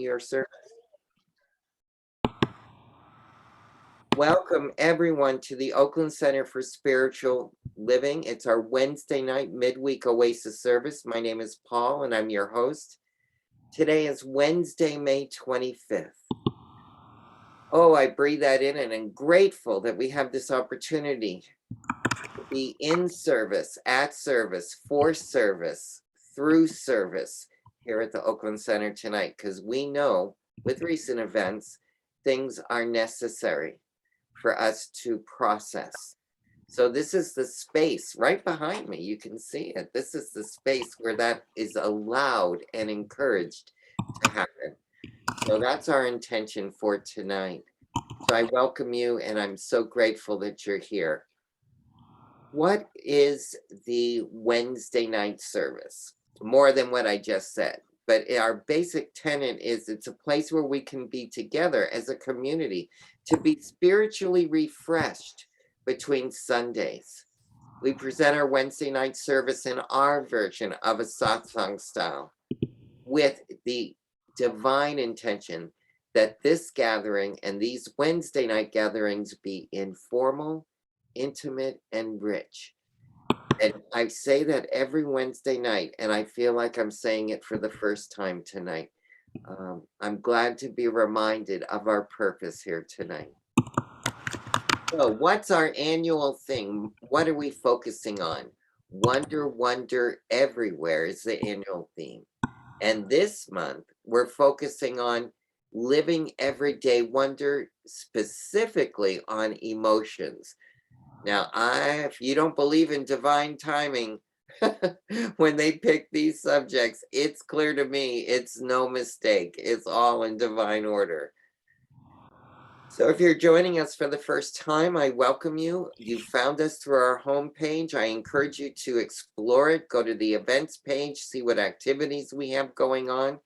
your service. Welcome everyone to the Oakland Center for Spiritual Living. It's our Wednesday night midweek Oasis service. My name is Paul and I'm your host. Today is Wednesday, May 25th. Oh, I breathe that in and I'm grateful that we have this opportunity to be in service, at service, for service, through service here at the Oakland Center tonight, because we know with recent events, things are necessary for us to process. So this is the space right behind me. You can see it. This is the space where that is allowed and encouraged to happen. So that's our intention for tonight. So I welcome you and I'm so grateful that you're here. What is the Wednesday night service? More than what I just said. But our basic tenet is it's a place where we can be together as a community to be spiritually refreshed between Sundays. We present our Wednesday night service in our version of a satsang style with the divine intention that this gathering and these Wednesday night gatherings be informal, intimate, and rich. And I say that every Wednesday night, and I feel like I'm saying it for the first time tonight. I'm glad to be reminded of our purpose here tonight. So what's our annual thing? What are we focusing on? Wonder, wonder everywhere is the annual theme. And this month, we're focusing on living everyday wonder, specifically on emotions. Now, if you don't believe in divine timing, when they pick these subjects, it's clear to me, it's no mistake. It's all in divine order. So if you're joining us for the first time, I welcome you. You found us through our homepage. I encourage you to explore it. Go to the events page, see what activities we have going on.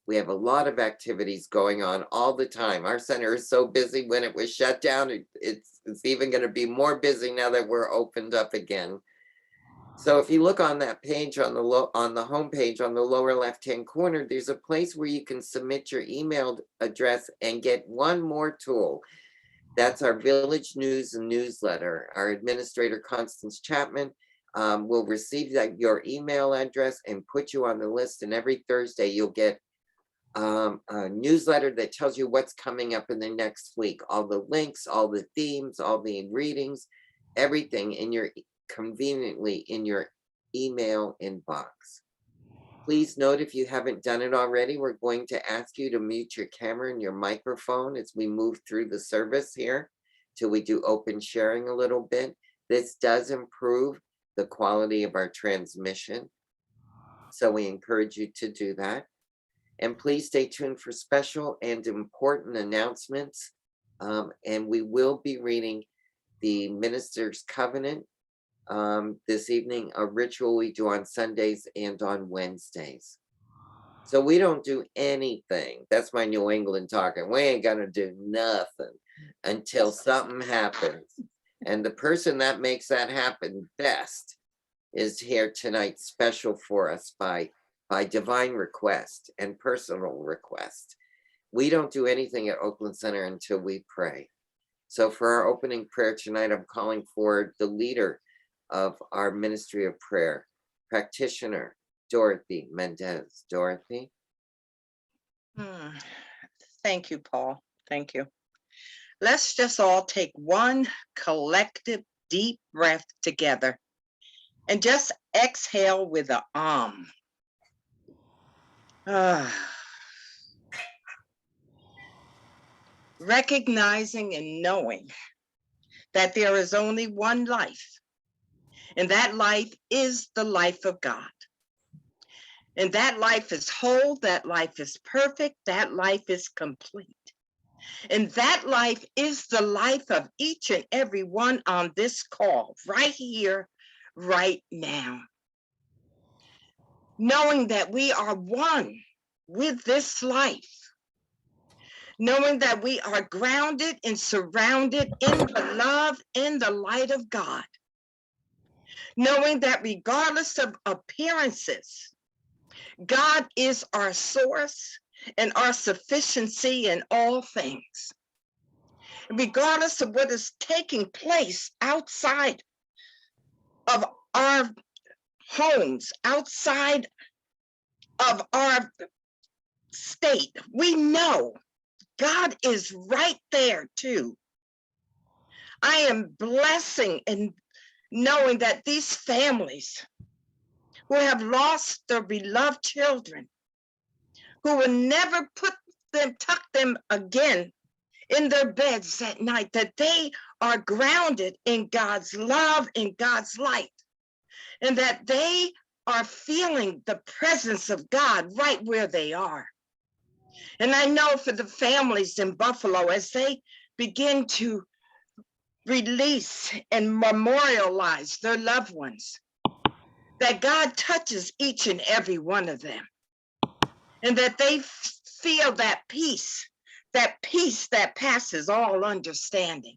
We have a lot of activities going on all the time. Our center is so busy. When it was shut down, it's even going to be more busy now that we're opened up again. So if you look on that page on the homepage on the lower left-hand corner, there's a place where you can submit your email address and get one more tool. That's our Village News and Newsletter. Our administrator, Constance Chapman, will receive your email address and put you on the list. And every Thursday, you'll get a newsletter that tells you what's coming up in the next week, all the links, all the themes, all the readings, everything conveniently in your email inbox. Please note, if you haven't done it already, we're going to ask you to mute your camera and your microphone as we move through the service here till we do open sharing a little bit. This does improve the quality of our transmission, so we encourage you to do that. And please stay tuned for special and important announcements. And we will be reading the Minister's Covenant this evening, a ritual we do on Sundays and on Wednesdays. So we don't do anything. That's my New England talking. We ain't gonna do nothing until something happens. And the person that makes that happen best is here tonight, special for us by divine request and personal request. We don't do anything at Oakland Center until we pray. So for our opening prayer tonight, I'm calling for the leader of our ministry of prayer, Practitioner Dorothy Mendez. Dorothy? Thank you, Paul. Thank you. Let's just all take one collective deep breath together and just exhale with an recognizing and knowing that there is only one life, and that life is the life of God. And that life is whole, that life is perfect, that life is complete. And that life is the life of each and every one on this call, right here, right now. Knowing that we are one with this life, knowing that we are grounded and surrounded in the love and the light of God, knowing that regardless of appearances, God is our source, and our sufficiency in all things. Regardless of what is taking place outside of our homes, outside of our state, we know God is right there too. I am blessing and knowing that these families who have lost their beloved children, who will never tuck them again in their beds at night, that they are grounded in God's love, in God's light, and that they are feeling the presence of God right where they are. And I know for the families in Buffalo, as they begin to release and memorialize their loved ones, that God touches each and every one of them, and that they feel that peace that passes all understanding.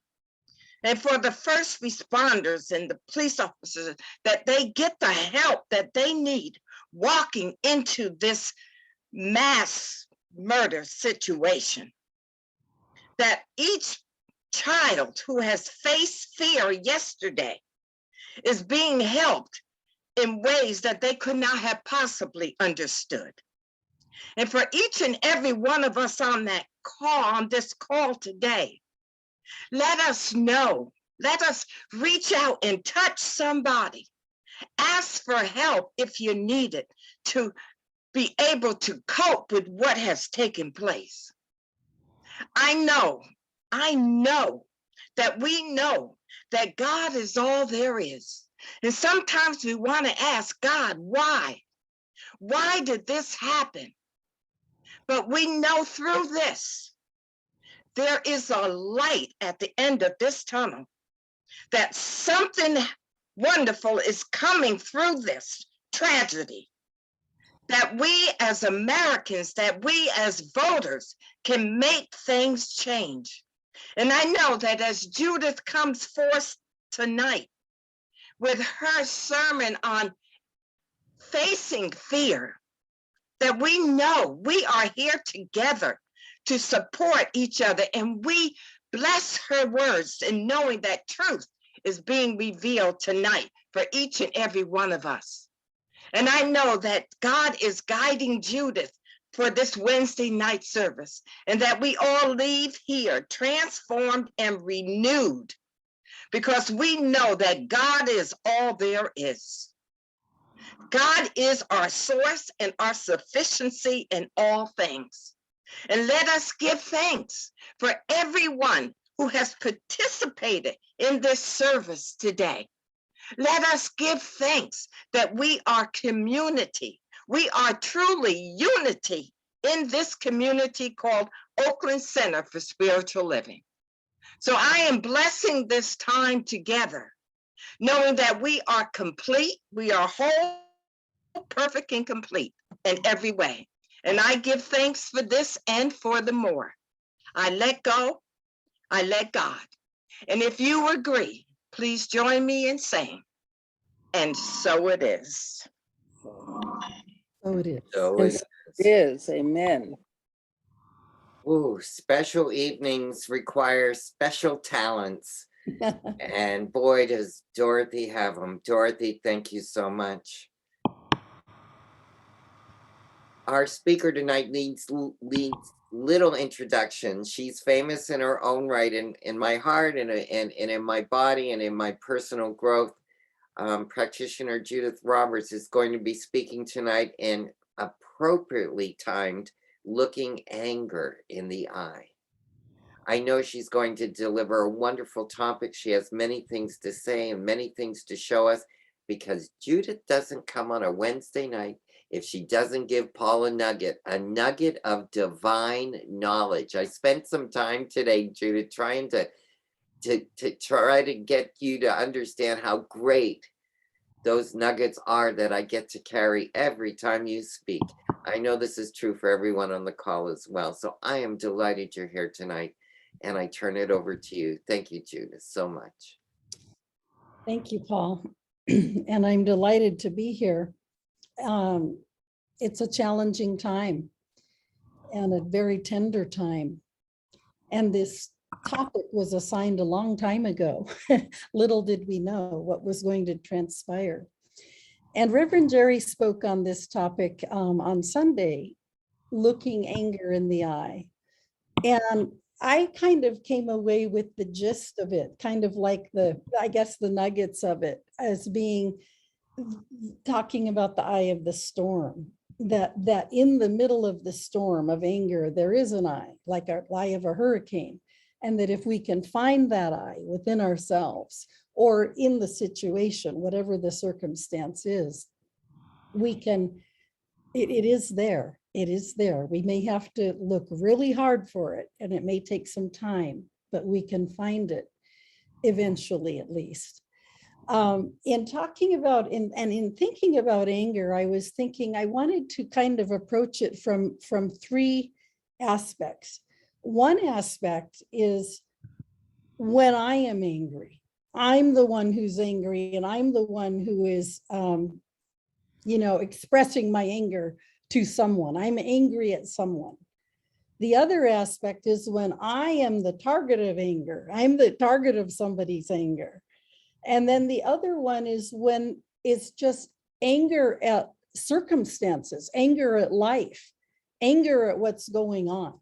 And for the first responders and the police officers, that they get the help that they need walking into this mass murder situation. That each child who has faced fear yesterday is being helped in ways that they could not have possibly understood. And for each and every one of us on this call today, let us know, let us reach out and touch somebody. Ask for help if you need it to be able to cope with what has taken place. I know that we know that God is all there is. And sometimes we want to ask God, why? Why did this happen? But we know through this, there is a light at the end of this tunnel, that something wonderful is coming through this tragedy, that we as Americans, that we as voters can make things change. And I know that as Judith comes forth tonight with her sermon on facing fear, that we know we are here together to support each other, and we bless her words in knowing that truth is being revealed tonight for each and every one of us. And I know that God is guiding Judith for this Wednesday night service, and that we all leave here transformed and renewed, because we know that God is all there is. God is our source and our sufficiency in all things. And let us give thanks for everyone who has participated in this service today. Let us give thanks that we are community. We are truly unity in this community called Oakland Center for Spiritual Living. So I am blessing this time together, knowing that we are complete, we are whole, perfect, and complete in every way. And I give thanks for this and for the more. I let go, I let God. And if you agree, please join me in saying, and so it is. So it is. So And it so it is. Amen. Ooh, special evenings require special talents. And boy, does Dorothy have them. Dorothy, thank you so much. Our speaker tonight needs little introduction. She's famous in her own right, in my heart and in my body and in my personal growth. Practitioner Judith Roberts is going to be speaking tonight in appropriately timed looking anger in the eye. I know she's going to deliver a wonderful topic. She has many things to say and many things to show us, because Judith doesn't come on a Wednesday night if she doesn't give Paul a nugget of divine knowledge. I spent some time today, Judith, trying to try to get you to understand how great those nuggets are that I get to carry every time you speak. I know this is true for everyone on the call as well. So I am delighted you're here tonight, and I turn it over to you. Thank you, Judith, so much. Thank you, Paul. And I'm delighted to be here. It's a challenging time. and a very tender time. And this topic was assigned a long time ago. Little did we know what was going to transpire. And Reverend Jerry spoke on this topic on Sunday, looking anger in the eye. And I kind of came away with the gist of it, kind of like I guess the nuggets of it, as being talking about the eye of the storm, that in the middle of the storm of anger, there is an eye, like our eye of a hurricane. And that if we can find that eye within ourselves or in the situation, whatever the circumstance is, we can, it is there. It is there. We may have to look really hard for it, and it may take some time, but we can find it eventually, at least. In talking about and in thinking about anger, I was thinking I wanted to kind of approach it from three aspects. One aspect is when I am angry, I'm the one who's angry, and I'm the one who is, expressing my anger to someone. I'm angry at someone. The other aspect is when I am the target of anger. I'm the target of somebody's anger. And then the other one is when it's just anger at circumstances, anger at life, anger at what's going on.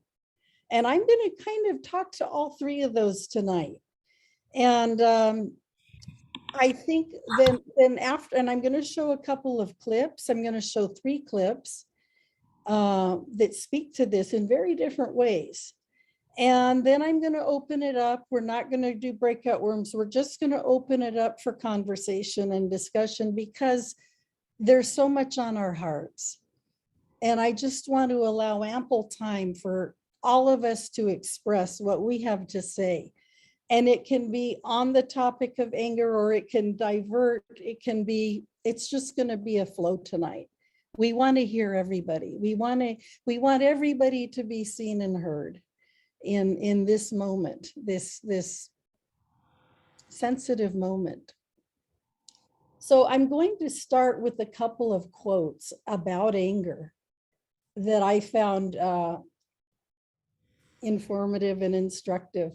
And I'm going to kind of talk to all three of those tonight. And I think then after, and I'm going to show a couple of clips. I'm going to show 3 clips that speak to this in very different ways. And then I'm going to open it up. We're not going to do breakout rooms. We're just going to open it up for conversation and discussion because there's so much on our hearts. And I just want to allow ample time for all of us to express what we have to say. And it can be on the topic of anger, or it can divert. It can be, it's just going to be a flow tonight. We want to hear everybody. We want everybody to be seen and heard in this moment, this sensitive moment. So I'm going to start with a couple of quotes about anger that I found informative and instructive.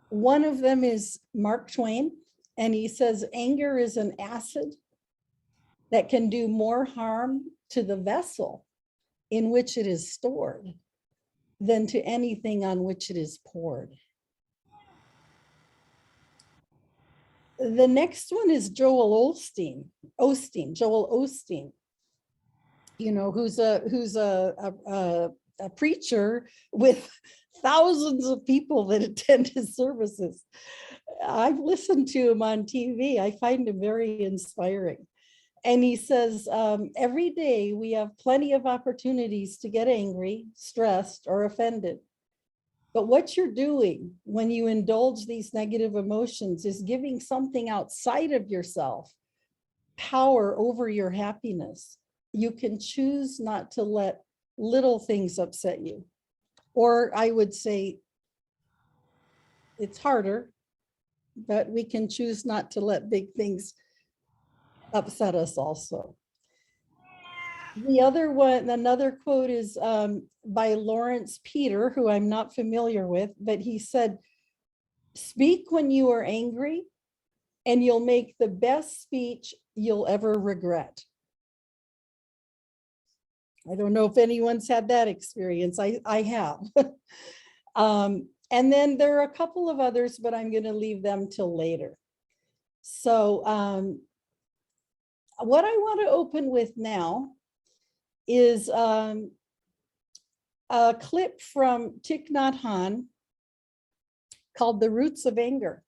One of them is Mark Twain, and he says, anger is an acid that can do more harm to the vessel in which it is stored than to anything on which it is poured. The next one is Joel Osteen, who's a preacher with thousands of people that attend his services. I've listened to him on TV. I find him very inspiring. And he says, every day we have plenty of opportunities to get angry, stressed, or offended. But what you're doing when you indulge these negative emotions is giving something outside of yourself power over your happiness. You can choose not to let little things upset you. Or I would say it's harder, but we can choose not to let big things upset us also. The other one, another quote is by Lawrence Peter, who I'm not familiar with, but he said, speak when you are angry and you'll make the best speech you'll ever regret. I don't know if anyone's had that experience. I have. And then there are a couple of others, but I'm going to leave them till later. So what I want to open with now is a clip from Thich Nhat Hanh called The Roots of Anger.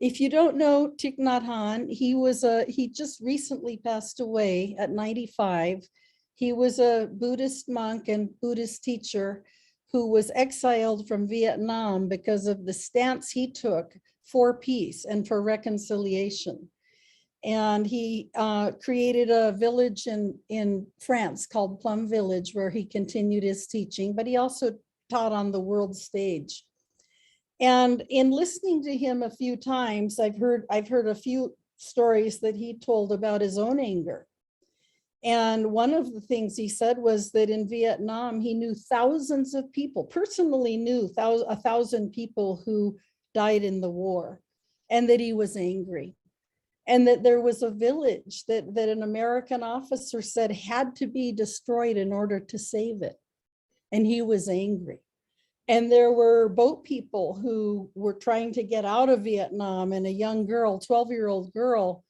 If you don't know Thich Nhat Hanh, he just recently passed away at 95. He was a Buddhist monk and Buddhist teacher who was exiled from Vietnam because of the stance he took for peace and for reconciliation. And he created a village in France called Plum Village, where he continued his teaching, but he also taught on the world stage. And in listening to him a few times, I've heard a few stories that he told about his own anger. And one of the things he said was that in Vietnam, he knew thousands of people, personally knew 1,000 people who died in the war, and that he was angry. And that there was a village that an American officer said had to be destroyed in order to save it. And he was angry. And there were boat people who were trying to get out of Vietnam, and a young girl, 12-year-old girl,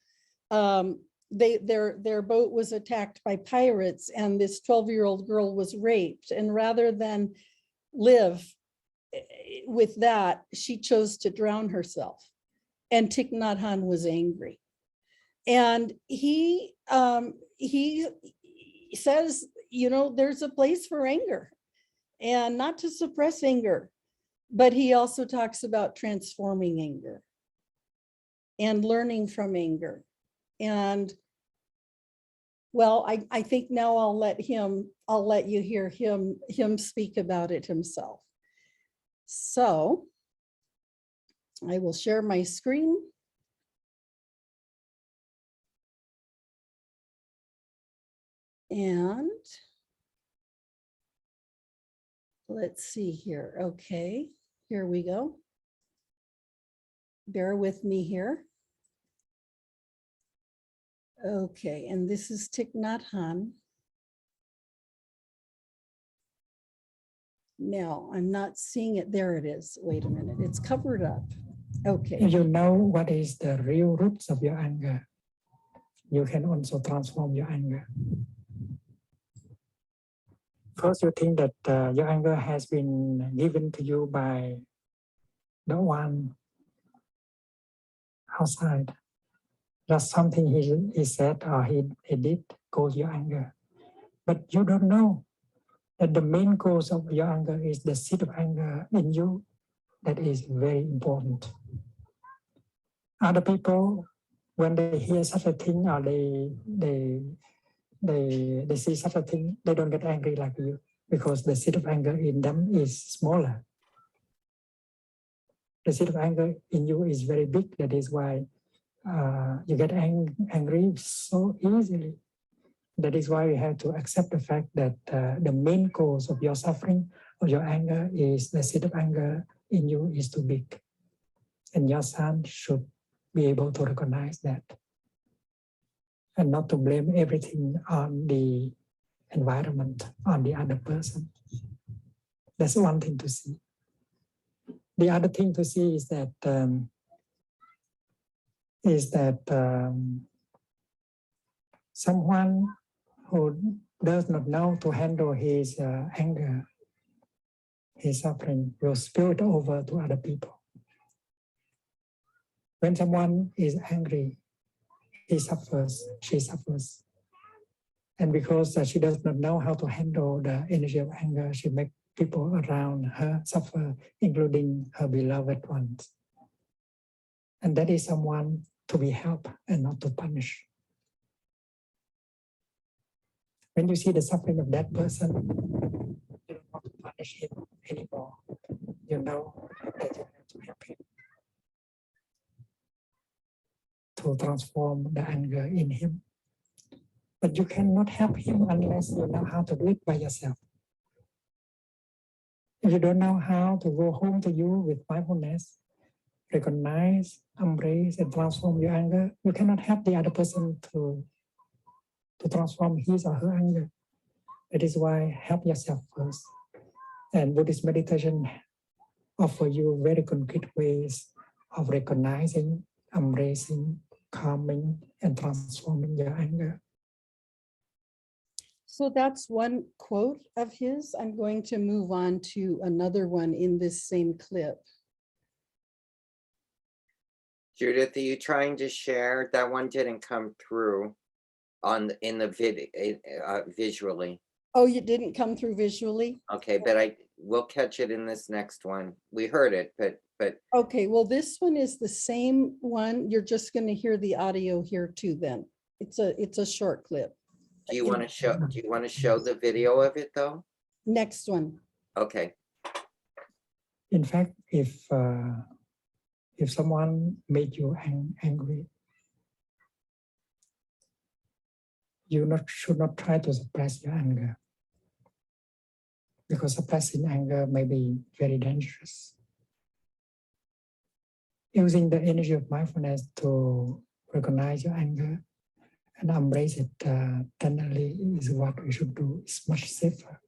their boat was attacked by pirates, and this 12-year-old girl was raped. And rather than live with that, she chose to drown herself. And Thich Nhat Hanh was angry. And he says, you know, there's a place for anger, and not to suppress anger, but he also talks about transforming anger and learning from anger. And well, I think now I'll let you hear him speak about it himself. So I will share my screen. And let's see here. Okay, here we go. Bear with me here. Okay, and this is Thich Nhat Hanh. Now, I'm not seeing it. There it is. Wait a minute, it's covered up. Okay. You know what is the real roots of your anger. You can also transform your anger. First, you think that your anger has been given to you by the one outside. That's something he said or he did cause your anger. But you don't know that the main cause of your anger is the seed of anger in you. That is very important. Other people, when they hear such a thing or they see such a thing, they don't get angry like you because the seed of anger in them is smaller. The seed of anger in you is very big. That is why you get angry so easily. That is why you have to accept the fact that the main cause of your suffering or your anger is the seed of anger in you is too big. And your son should be able to recognize that and not to blame everything on the environment, on the other person. That's one thing to see. The other thing to see is that someone who does not know to handle his anger, his suffering, will spill it over to other people. When someone is angry, he suffers, she suffers. And because she does not know how to handle the energy of anger, she makes people around her suffer, including her beloved ones. And that is someone to be helped and not to punish. When you see the suffering of that person, you don't want to punish him anymore. You know that you have to help him to transform the anger in him. But you cannot help him unless you know how to do it by yourself. If you don't know how to go home to you with mindfulness, recognize, embrace, and transform your anger, you cannot help the other person to transform his or her anger. That is why help yourself first. And Buddhist meditation offer you very concrete ways of recognizing, embracing, calming, and transforming your anger. So that's one quote of his. I'm going to move on to another one in this same clip. Judith, are you trying to share? That one didn't come through in the video visually. Oh, you didn't come through visually? Okay, but we'll catch it in this next one. We heard it, but okay. Well, this one is the same one. You're just going to hear the audio here too. Then it's a short clip. do you want to show the video of it though? Next one. Okay. In fact, if someone made you angry, should not try to suppress your anger, because suppressing anger may be very dangerous. Using the energy of mindfulness to recognize your anger and embrace it tenderly is what we should do. It's much safer.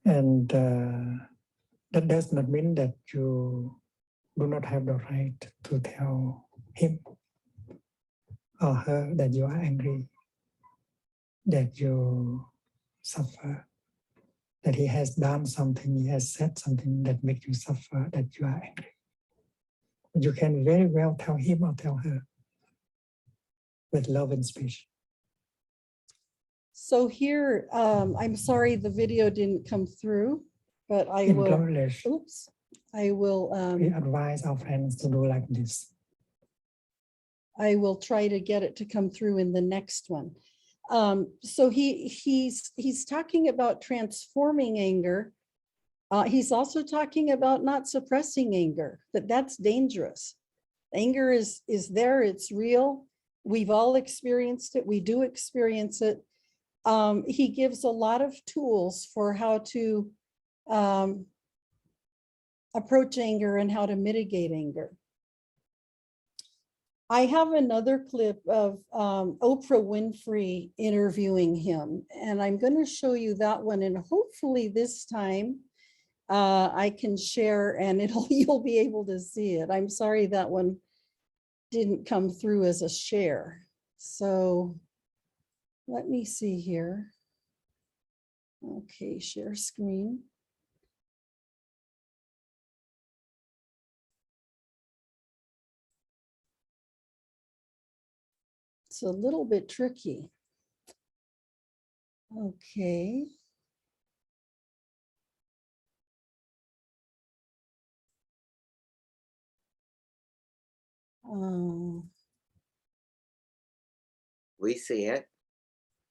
And that does not mean that you do not have the right to tell him or her that you are angry, that you suffer, that he has done something, he has said something that makes you suffer, that you are angry. But you can very well tell him or tell her with love and speech. So here, I'm sorry the video didn't come through, but I In will, English, oops, I will, we advise our friends to do like this. I will try to get it to come through in the next one. So he's talking about transforming anger. He's also talking about not suppressing anger, that's dangerous. Anger is there, it's real. We've all experienced it, we do experience it. He gives a lot of tools for how to approach anger and how to mitigate anger. I have another clip of Oprah Winfrey interviewing him, and I'm going to show you that one. And hopefully this time I can share and you'll be able to see it. I'm sorry that one didn't come through as a share. So let me see here. Okay, share screen. It's a little bit tricky. Okay. We see it.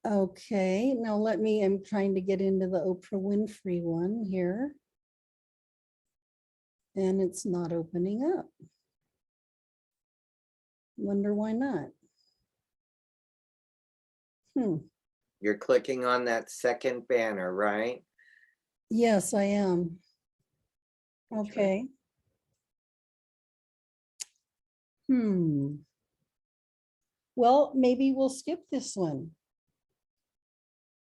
Okay, now I'm trying to get into the Oprah Winfrey one here. And it's not opening up. Wonder why not? You're clicking on that second banner, right? Yes, I am. Okay. Well, maybe we'll skip this one.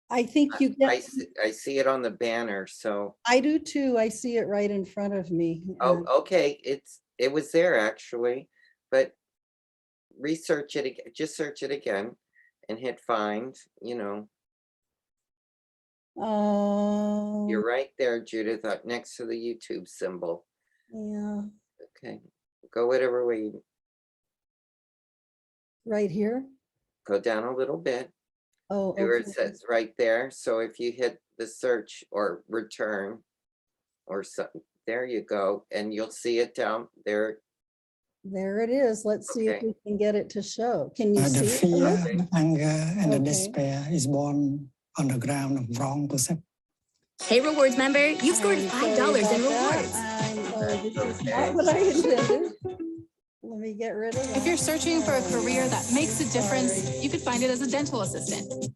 I think you get. I see it on the banner, so. I do too. I see it right in front of me. Oh, okay. It was there actually, but research it again. Just search it again and hit find. You know, you're right there, Judith, next to the YouTube symbol. Yeah. Okay, go whatever way. Right here. Go down a little bit. Oh, See where it okay. says right there. So if you hit the search or return or something, there you go, and you'll see it down there. There it is. Let's see if Okay. we can get it to show. Can you The see fear, it? the anger, and the Okay. despair is born on the ground of wrong perception. Hey, Rewards member, you've scored I'm sorry $5 in about rewards. that. This is not what I intended. Let me get rid of that. If you're searching for a career that makes a difference, Sorry. you could find it as a dental assistant.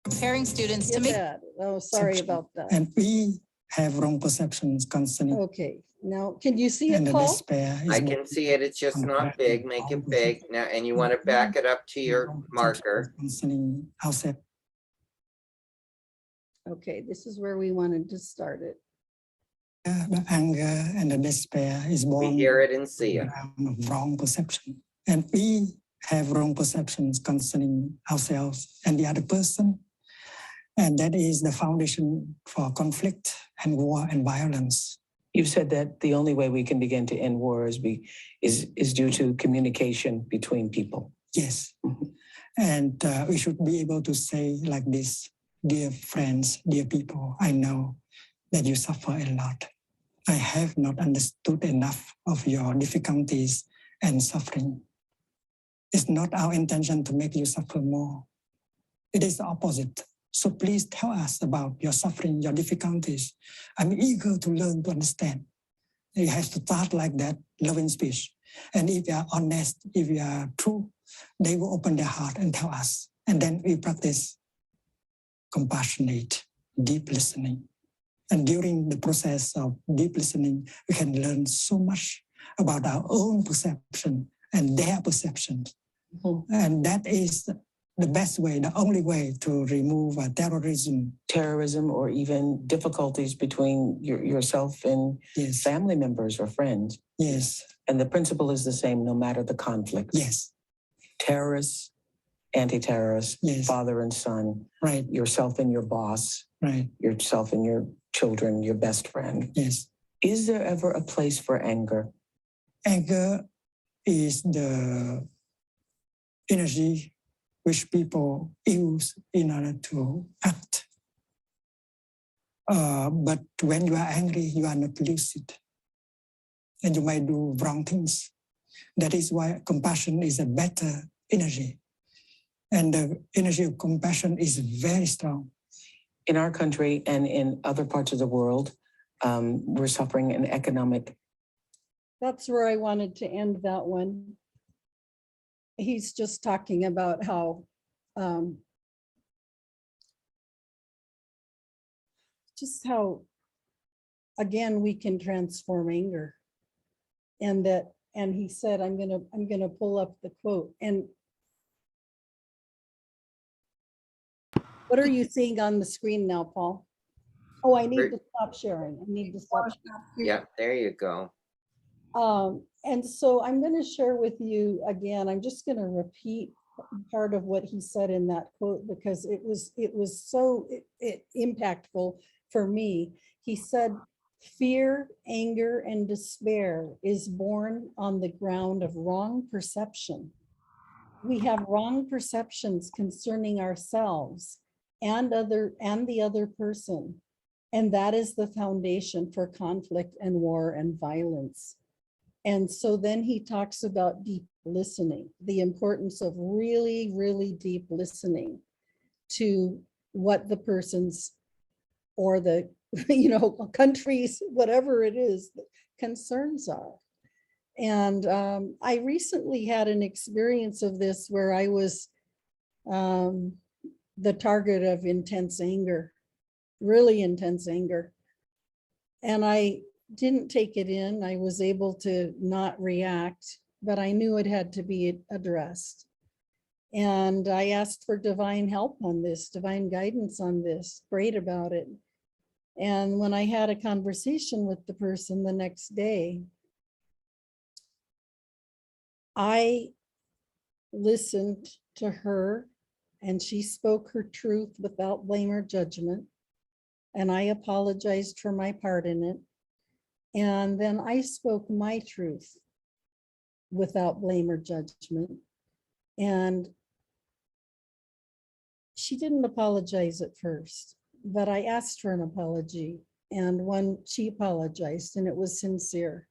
Preparing students to Get make that. Oh, sorry about that. And we have wrong perceptions concerning. Okay, now, can you see And it, the Paul? despair is I born can see it. It's just on the not ground big. of Make wrong it big perception. now, and you want to back it up to your marker. Concerning ourselves. Okay, this is where we wanted to start it. The anger and the despair is born We hear it and see it. of wrong perception. And we have wrong perceptions concerning ourselves and the other person. And that is the foundation for conflict and war and violence. You've said that the only way we can begin to end war is due to communication between people. Yes. And we should be able to say like this, dear friends, dear people, I know that you suffer a lot. I have not understood enough of your difficulties and suffering. It's not our intention to make you suffer more. It is the opposite. So please tell us about your suffering, your difficulties. I'm eager to learn to understand. It has to start like that, loving speech. And if you are honest, if you are true, they will open their heart and tell us. And then we practice compassionate, deep listening. And during the process of deep listening, we can learn so much about our own perception and their perception. Mm-hmm. And that is the best way, the only way to remove terrorism or even difficulties between yourself and yes. family members or friends. Yes. And the principle is the same no matter the conflict. Yes. Terrorists, anti-terrorists, yes. father and son, right. Yourself and your boss, right. Yourself and your children, your best friend. Yes. Is there ever a place for anger? Anger is the energy which people use in order to act. But when you are angry, you are not lucid. And you might do wrong things. That is why compassion is a better energy. And the energy of compassion is very strong. In our country and in other parts of the world, we're suffering an economic. That's where I wanted to end that one. He's just talking about how just how, again, we can transform anger. And he said, I'm gonna pull up the quote. And what are you seeing on the screen now, Paul? Oh, I need to stop sharing. I need to stop sharing. Yeah, there you go. And so I'm going to share with you again. I'm just going to repeat part of what he said in that quote because it was so impactful for me. He said, "Fear, anger, and despair is born on the ground of wrong perception. We have wrong perceptions concerning ourselves and the other person. And that is the foundation for conflict and war and violence." And so then he talks about deep listening, the importance of really, really deep listening to what the person's or the, countries, whatever it is, concerns are. And I recently had an experience of this where I was the target of intense anger, really intense anger. And I didn't take it in. I was able to not react, but I knew it had to be addressed. And I asked for divine help on this, divine guidance on this, prayed about it. And when I had a conversation with the person the next day, I listened to her and she spoke her truth without blame or judgment. And I apologized for my part in it. And then I spoke my truth without blame or judgment. And she didn't apologize at first, but I asked for an apology. And when she apologized, and it was sincere.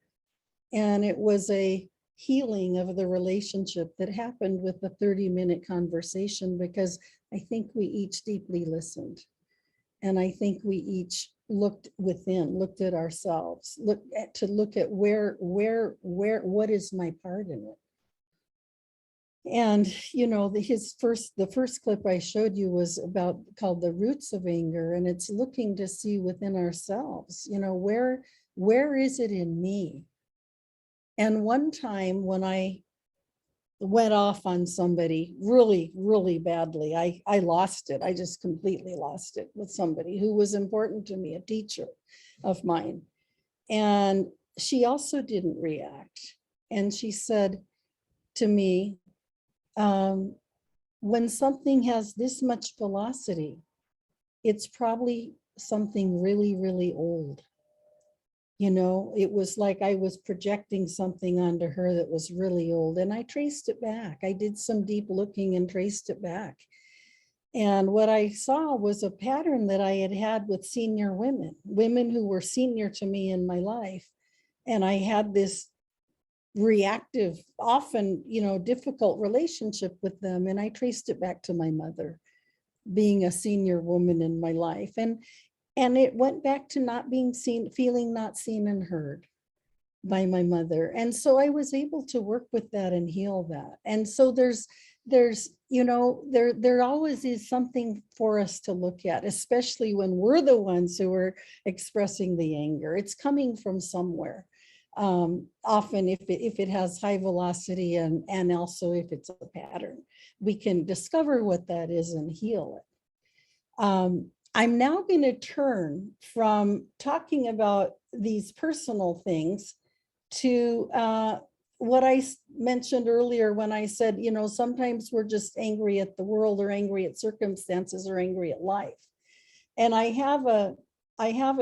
And it was a healing of the relationship that happened with the 30-minute conversation, because I think we each deeply listened. And I think we each looked within, looked at ourselves, look at where, what is my part in it? And, the first clip I showed you was called The Roots of Anger. And it's looking to see within ourselves, where is it in me? And one time when I went off on somebody really, really badly, I lost it. I just completely lost it with somebody who was important to me, a teacher of mine. And she also didn't react. And she said to me, when something has this much velocity, it's probably something really, really old. It was like I was projecting something onto her that was really old, and I traced it back. I did some deep looking and traced it back. And what I saw was a pattern that I had had with senior women who were senior to me in my life. And I had this reactive, often, difficult relationship with them. And I traced it back to my mother being a senior woman in my life. And it went back to not being seen, feeling not seen and heard. by my mother. And so I was able to work with that and heal that. And so there's, you know, there always is something for us to look at, especially when we're the ones who are expressing the anger. It's coming from somewhere. Often if it has high velocity and also if it's a pattern, we can discover what that is and heal it. I'm now going to turn from talking about these personal things to what I mentioned earlier when I said, you know, sometimes we're just angry at the world or angry at circumstances or angry at life. And I have a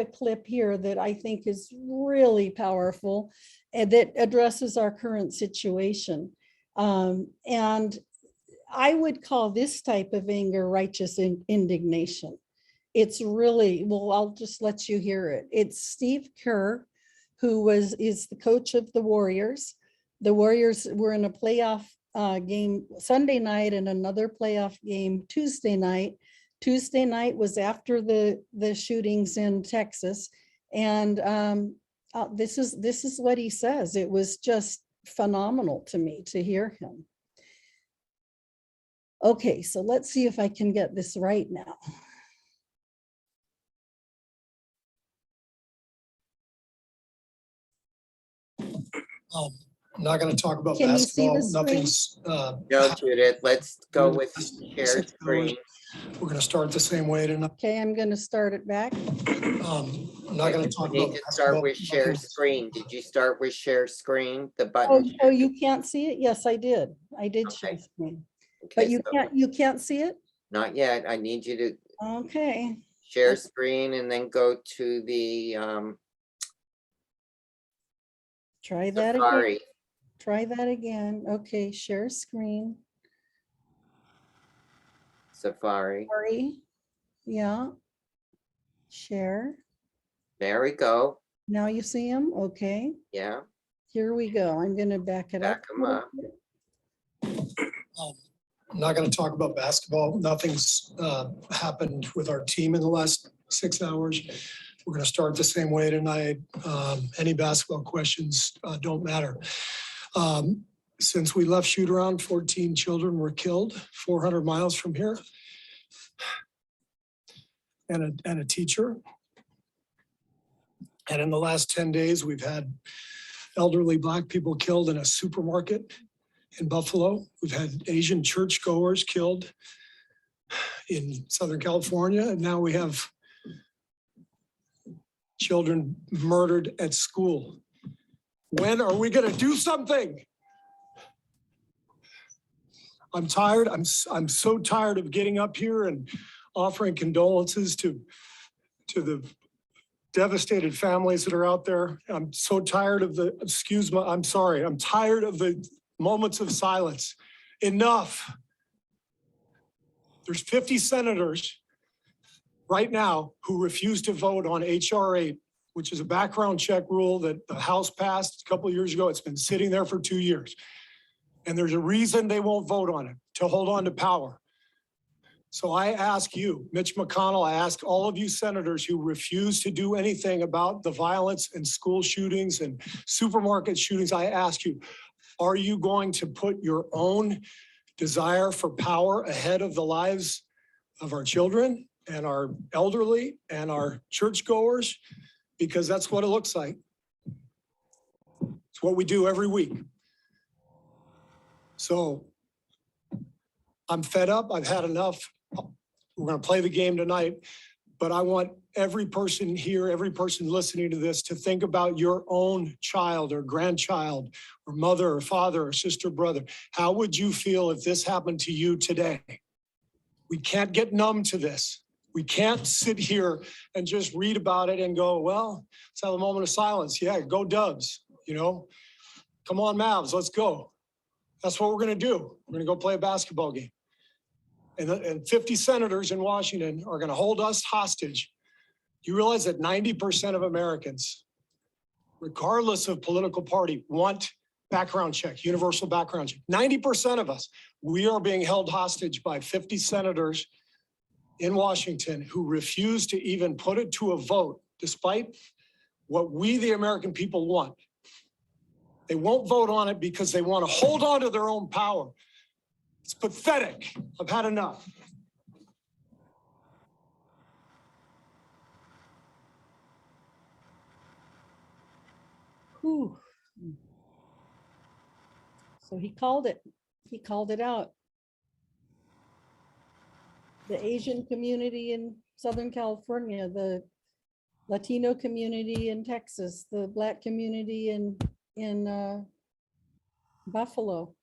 clip here that I think is really powerful and that addresses our current situation. And I would call this type of anger righteous indignation. It's really, well, I'll just let you hear it. It's Steve Kerr, who is the coach of the Warriors. The Warriors were in a playoff game Sunday night and another playoff game Tuesday night. Tuesday night was after the shootings in Texas. And this is what he says. It was just phenomenal to me to hear him. Okay, so let's see if I can get this right now. I'm not going to talk about Can you see basketball. the screen? Nothing's. No, Judith, let's go with share screen. We're going to start the same way tonight. Okay, I'm going to start it back. I'm not going to talk We about need to start basketball. with share screen. Did you start with share screen? The Oh, button? oh, you can't see it? Yes, I did. I did share Okay. screen. Okay, But you can't see it? not yet. I need you to Okay. share screen and then go to the Try that again. Safari. Try that again. Okay, share screen. Safari. Sorry. Yeah. Share. There we go. Now you see him? Okay. Yeah, Here we go. I'm going to back it back up. them up. I'm not going to talk about basketball. Nothing's happened with our team in the last 6 hours. We're going to start the same way tonight. Any basketball questions don't matter. Since we left shoot around, 14 children were killed 400 miles from here. And a teacher. And in the last 10 days, we've had elderly Black people killed in a supermarket in Buffalo. We've had Asian churchgoers killed in Southern California. And now we have children murdered at school. When are we going to do something? I'm tired. I'm so tired of getting up here and offering condolences to the devastated families that are out there. I'm so tired of the, excuse me, I'm sorry. I'm tired of the moments of silence. Enough. There's 50 senators right now who refuse to vote on H.R. 8, which is a background check rule that the House passed a couple of years ago. It's been sitting there for 2 years. And there's a reason they won't vote on it, to hold on to power. So I ask you, Mitch McConnell, I ask all of you senators who refuse to do anything about the violence and school shootings and supermarket shootings, I ask you, are you going to put your own desire for power ahead of the lives of our children and our elderly and our churchgoers? Because that's what it looks like. It's what we do every week. So I'm fed up. I've had enough. We're going to play the game tonight, but I want every person here, every person listening to this to think about your own child or grandchild or mother or father or sister, brother. How would you feel if this happened to you today? We can't get numb to this. We can't sit here and just read about it and go, well, let's have a moment of silence. Yeah, go Dubs, you know, come on Mavs, let's go. That's what we're going to do. We're going to go play a basketball game. And 50 senators in Washington are going to hold us hostage. Do you realize that 90% of Americans, regardless of political party, want background check, universal background check? 90% of us, we are being held hostage by 50 senators in Washington who refuse to even put it to a vote, despite what we, the American people, want. They won't vote on it because they want to hold on to their own power. It's pathetic. I've had enough. Whew. So he called it. He called it out. The Asian community in Southern California, the Latino community in Texas, the Black community in Buffalo.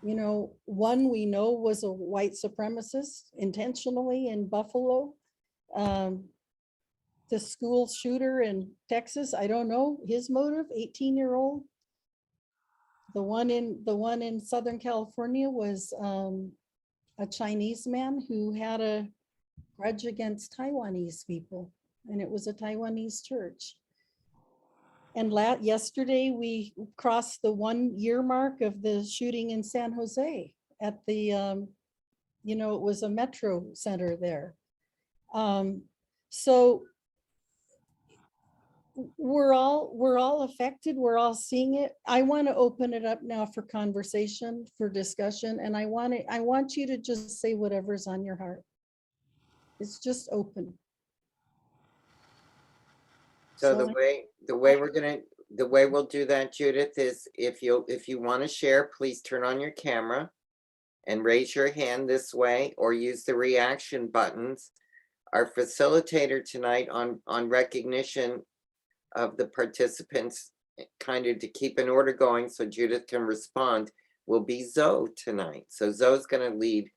You know, one we know was a white supremacist intentionally in Buffalo. The school shooter in Texas, I don't know his motive, 18-year-old. The one in Southern California was a Chinese man who had a grudge against Taiwanese people, and it was a Taiwanese church. And yesterday we crossed the 1 year mark of the shooting in San Jose at the, you know, it was a metro center there. So we're all affected. We're all seeing it. I want to open it up now for conversation, for discussion, and I want you to just say whatever's on your heart. It's just open. So the way we'll do that, Judith, is if you want to share, please turn on your camera and raise your hand this way or use the reaction buttons. Our facilitator tonight on recognition of the participants, kind of to keep an order going so Judith can respond, will be Zoe tonight. So Zoe's going to lead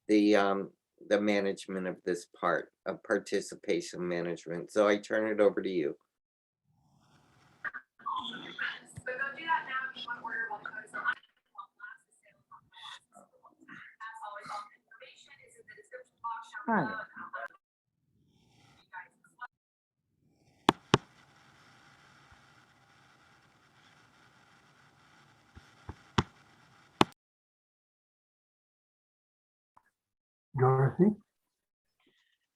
the management of this part of participation management. So I turn it over to you. Hi. Dorothy?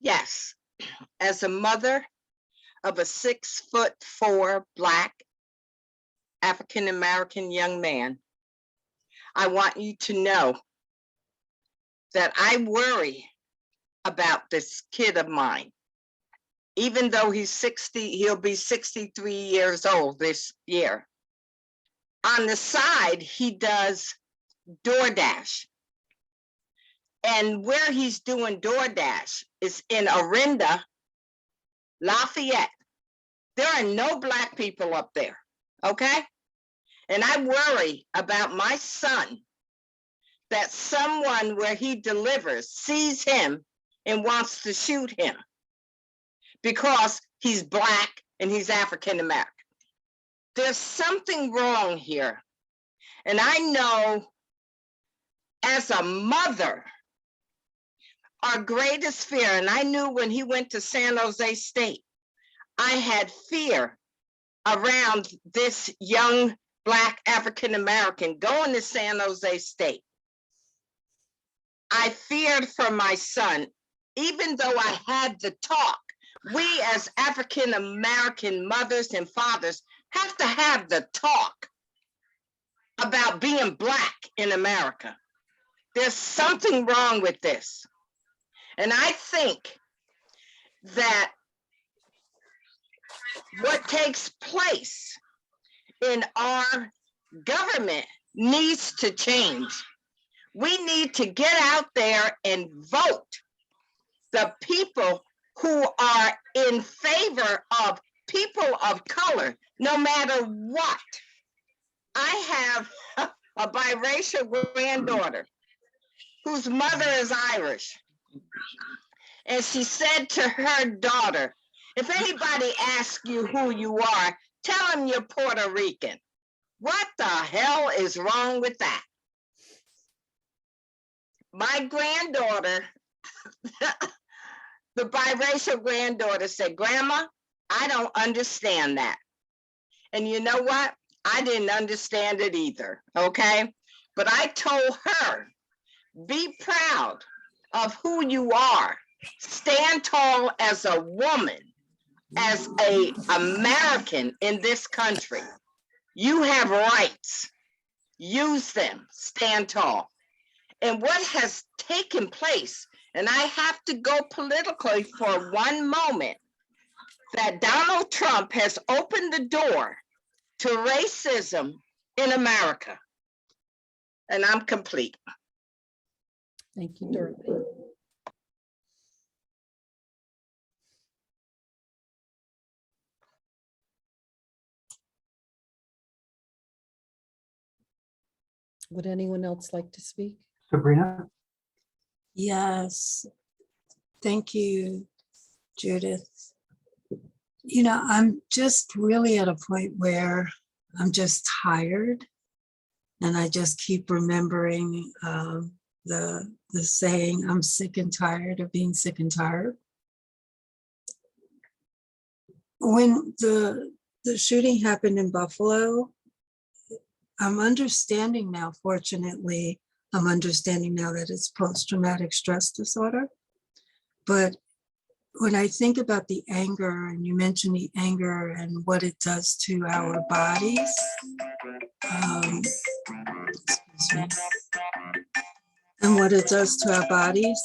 Yes, as a mother of a 6'4" Black African-American young man, I want you to know that I worry about this kid of mine. Even though he's 60, he'll be 63 years old this year. On the side, he does DoorDash. And where he's doing DoorDash is in Orinda, Lafayette. There are no Black people up there, okay? And I worry about my son, that someone where he delivers sees him and wants to shoot him because he's Black and he's African American. There's something wrong here. And I know as a mother, our greatest fear, and I knew when he went to San Jose State, I had fear around this young Black African American going to San Jose State. I feared for my son, even though I had the talk. We as African American mothers and fathers have to have the talk about being Black in America. There's something wrong with this. And I think that what takes place in our government needs to change. We need to get out there and vote the people who are in favor of people of color, no matter what. I have a biracial granddaughter whose mother is Irish. And she said to her daughter, if anybody asks you who you are, tell them you're Puerto Rican. What the hell is wrong with that? My granddaughter, the biracial granddaughter said, Grandma, I don't understand that. And you know what? I didn't understand it either, okay? But I told her, be proud of who you are. Stand tall as a woman, as an American in this country. You have rights. Use them. Stand tall. And what has taken place, and I have to go politically for one moment, that Donald Trump has opened the door to racism in America. And I'm complete. Thank you, Dorothy. Would anyone else like to speak? Sabrina? Yes, thank you, Judith. You know, I'm just really at a point where I'm just tired, and I just keep remembering the saying, "I'm sick and tired of being sick and tired." When the shooting happened in Buffalo, I'm understanding now, fortunately, I'm understanding now that it's post-traumatic stress disorder. But when I think about the anger, and you mentioned the anger and what it does to our bodies, excuse me, and what it does to our bodies,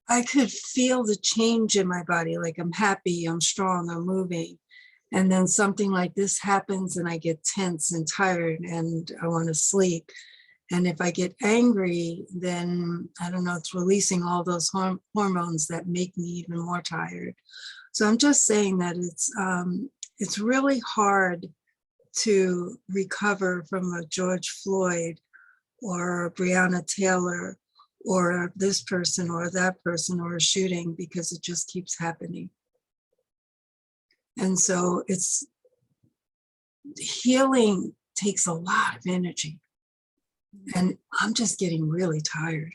I could feel the change in my body. Like I'm happy, I'm strong, I'm moving. And then something like this happens and I get tense and tired and I want to sleep. And if I get angry, then I don't know, it's releasing all those hormones that make me even more tired. So I'm just saying that it's really hard to recover from a George Floyd or a Breonna Taylor or this person or that person or a shooting, because it just keeps happening. And so it's healing takes a lot of energy. And I'm just getting really tired.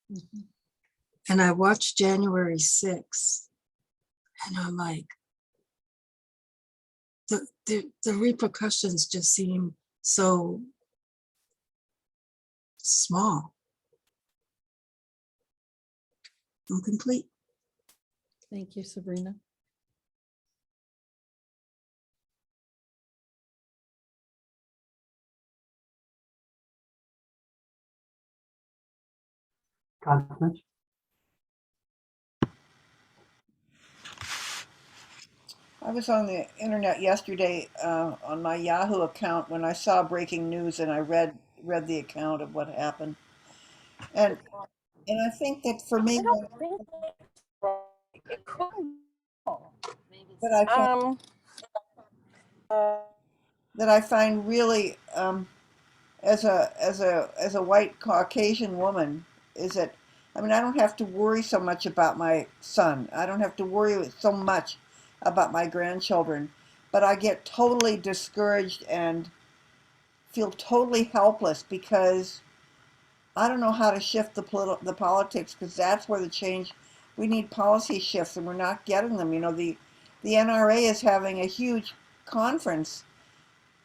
Mhm. And I watched January 6th, and I'm like, the repercussions just seem so small. I'm complete. Thank you, Sabrina. Constance? I was on the internet yesterday on my Yahoo account when I saw breaking news, and I read the account of what happened, and I think that for me, that I find, that I find really as a white Caucasian woman is that, I mean, I don't have to worry so much about my son. I don't have to worry so much about my grandchildren, but I get totally discouraged and feel totally helpless because I don't know how to shift the politics, because that's where the change, we need policy shifts and we're not getting them. You know, the NRA is having a huge conference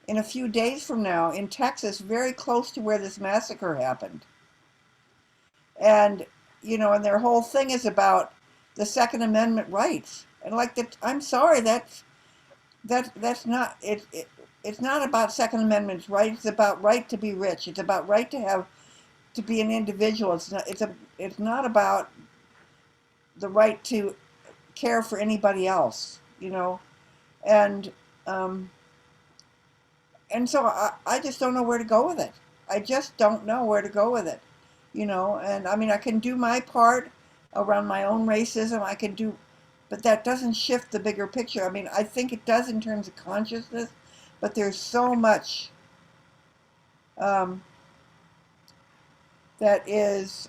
in a few days from now in Texas, very close to where this massacre happened. And, you know, and their whole thing is about the Second Amendment rights. And like that, I'm sorry, that's not it. It's not about Second Amendment rights. It's about right to be rich. It's about right to be an individual. It's not about the right to care for anybody else, you know. And um, and so I just don't know where to go with it. I just don't know where to go with it, you know. And I mean, I can do my part around my own racism. I can do, but that doesn't shift the bigger picture. I mean, I think it does in terms of consciousness, but there's so much um, that is,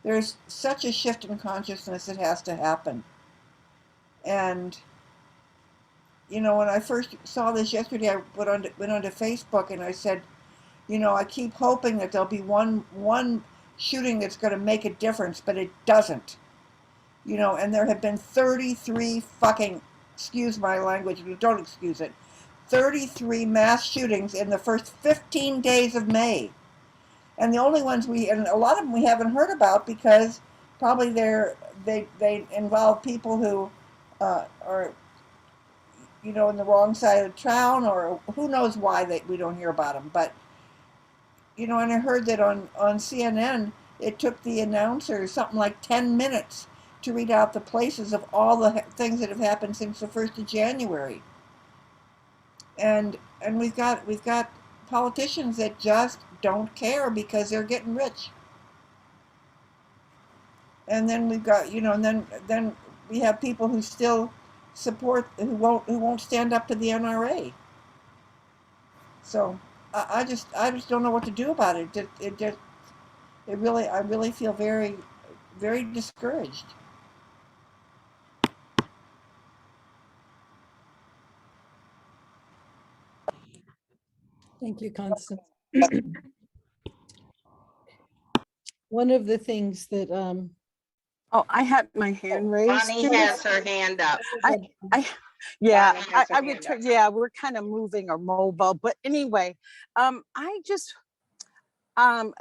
there's such a shift in consciousness that has to happen. And you know, when I first saw this yesterday, I went onto Facebook and I said, you know, I keep hoping that there'll be one shooting that's going to make a difference, but it doesn't. You know, and there have been 33 fucking, excuse my language, but don't excuse it, 33 mass shootings in the first 15 days of May. And the only ones and a lot of them we haven't heard about because probably they involve people who are you know, in the wrong side of town, or who knows why we don't hear about them. But, you know, and I heard that on CNN, it took the announcer something like 10 minutes to read out the places of all the things that have happened since the 1st of January. And we've got politicians that just don't care because they're getting rich. And then we've got, you know, and then we have people who still support, who won't stand up to the NRA. So I just don't know what to do about it. I really feel very, very discouraged. Thank you, Constance. One of the things that Oh, I had my hand raised. Bonnie has her hand up. Yeah, Bonnie has her I would hand up. yeah, we're kind of moving or mobile, but anyway, I just,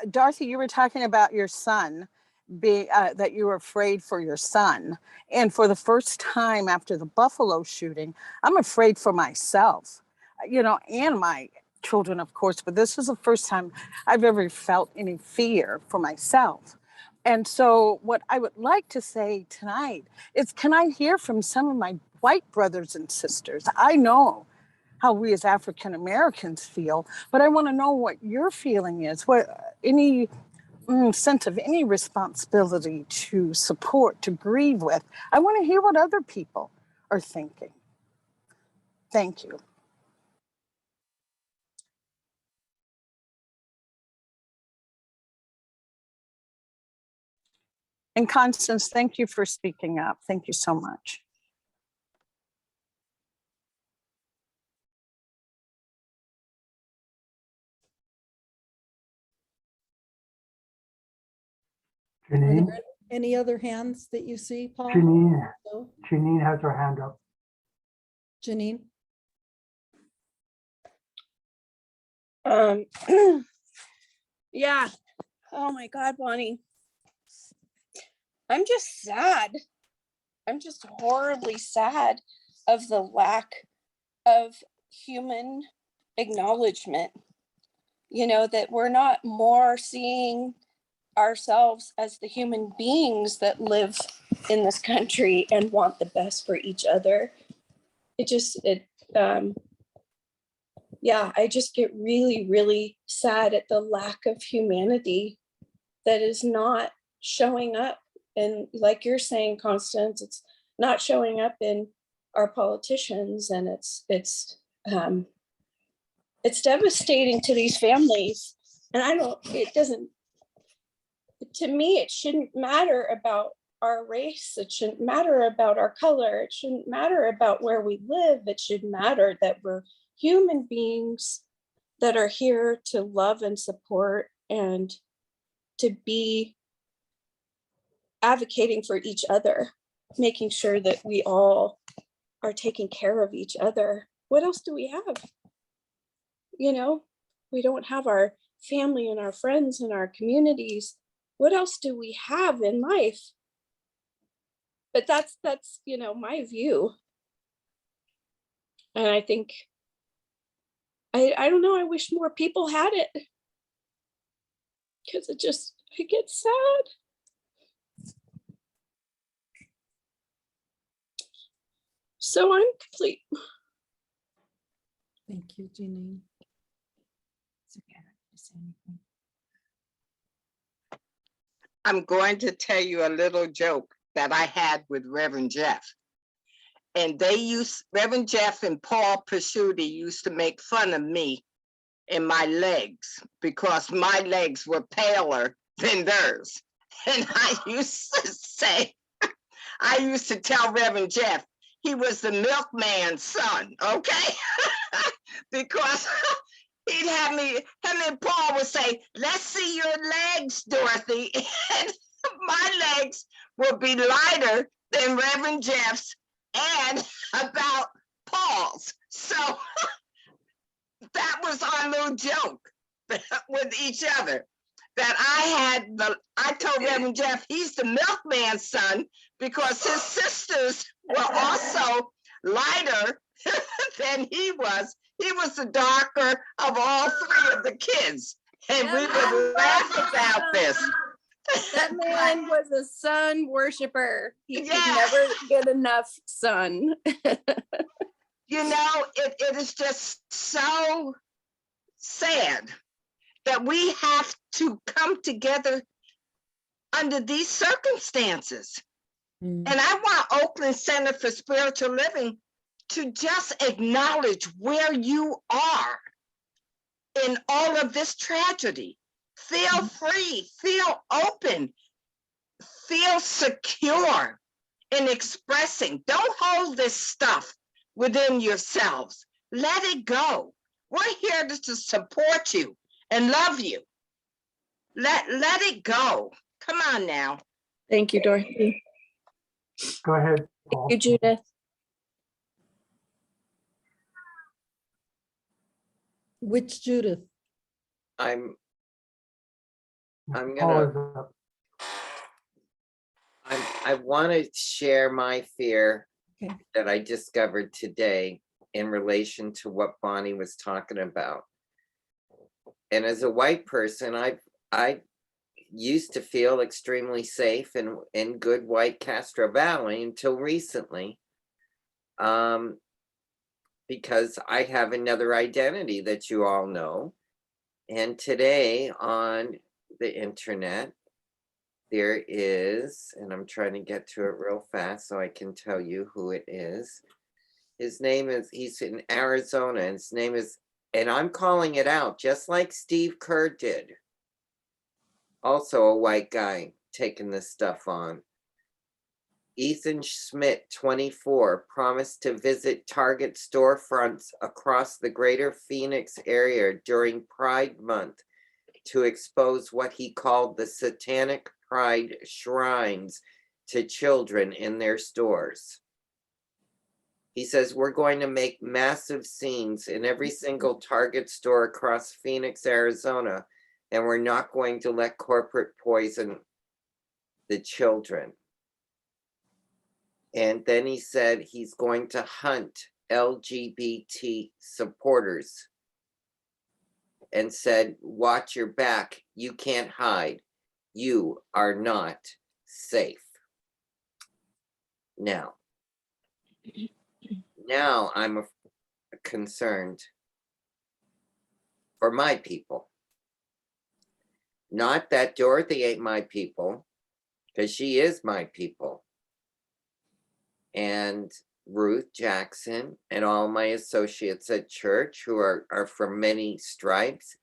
Dorothy, you were talking about your son that you were afraid for your son. And for the first time after the Buffalo shooting, I'm afraid for myself, you know, and my children, of course, but this is the first time I've ever felt any fear for myself. And so what I would like to say tonight is, can I hear from some of my white brothers and sisters? I know how we as African Americans feel, but I want to know what your feeling is. What any sense of any responsibility to support, to grieve with. I want to hear what other people are thinking. Thank you. And Constance, thank you for speaking up. Thank you so much. Janine, any other hands that you see, Paul? Janine has her hand up. Janine? Yeah. Oh my God, Bonnie. I'm just sad. I'm just horribly sad of the lack of human acknowledgement. You know, that we're not more seeing ourselves as the human beings that live in this country and want the best for each other. I just get really, really sad at the lack of humanity that is not showing up. And like you're saying, Constance, it's not showing up in our politicians, and it's devastating to these families. And to me, it shouldn't matter about our race. It shouldn't matter about our color. It shouldn't matter about where we live. It should matter that we're human beings that are here to love and support and to be advocating for each other, making sure that we all are taking care of each other. What else do we have? You know, we don't have our family and our friends and our communities. What else do we have in life? But that's you know, my view. And I think I don't know, I wish more people had it, because I get sad. So I'm complete. Thank you, Janine. It's okay, I don't have to say anything. I'm going to tell you a little joke that I had with Reverend Jeff. And Reverend Jeff and Paul Pasciuti used to make fun of me and my legs because my legs were paler than theirs. And I used to tell Reverend Jeff, he was the milkman's son, okay? Because he'd have me, him and Paul would say, let's see your legs, Dorothy. And my legs would be lighter than Reverend Jeff's and about Paul's. So that was our little joke with each other. That I told Reverend Jeff, he's the milkman's son because his sisters were also lighter than he was. He was the darker of all three of the kids. And we would laugh about this. That man was a sun worshiper. He could Yeah. never get enough sun. You know, it is just so sad that we have to come together under these circumstances. And I want Oakland Center for Spiritual Living to just acknowledge where you are in all of this tragedy. Feel free, feel open, feel secure in expressing. Don't hold this stuff within yourselves. Let it go. We're here to support you and love you. Let it go. Come on now. Thank you, Dorothy. Go ahead, Paul. Thank you, Judith. Which Judith? I'm Paul gonna, is up. I want to share my fear Okay. that I discovered today in relation to what Bonnie was talking about. And as a white person, I used to feel extremely safe in good white Castro Valley until recently, because I have another identity that you all know. And today on the internet, there is, and I'm trying to get to it real fast so I can tell you who it is. His name is, he's in Arizona, and his name is, and I'm calling it out, just like Steve Kerr did. Also a white guy taking this stuff on. Ethan Schmidt, 24, promised to visit Target storefronts across the greater Phoenix area during Pride Month to expose what he called the satanic pride shrines to children in their stores. He says, we're going to make massive scenes in every single Target store across Phoenix, Arizona, and we're not going to let corporate poison the children. And then he said he's going to hunt LGBT supporters and said, watch your back. You can't hide. You are not safe. Now I'm concerned for my people. Not that Dorothy ain't my people, because she is my people. And Ruth Jackson and all my associates at church who are from many stripes.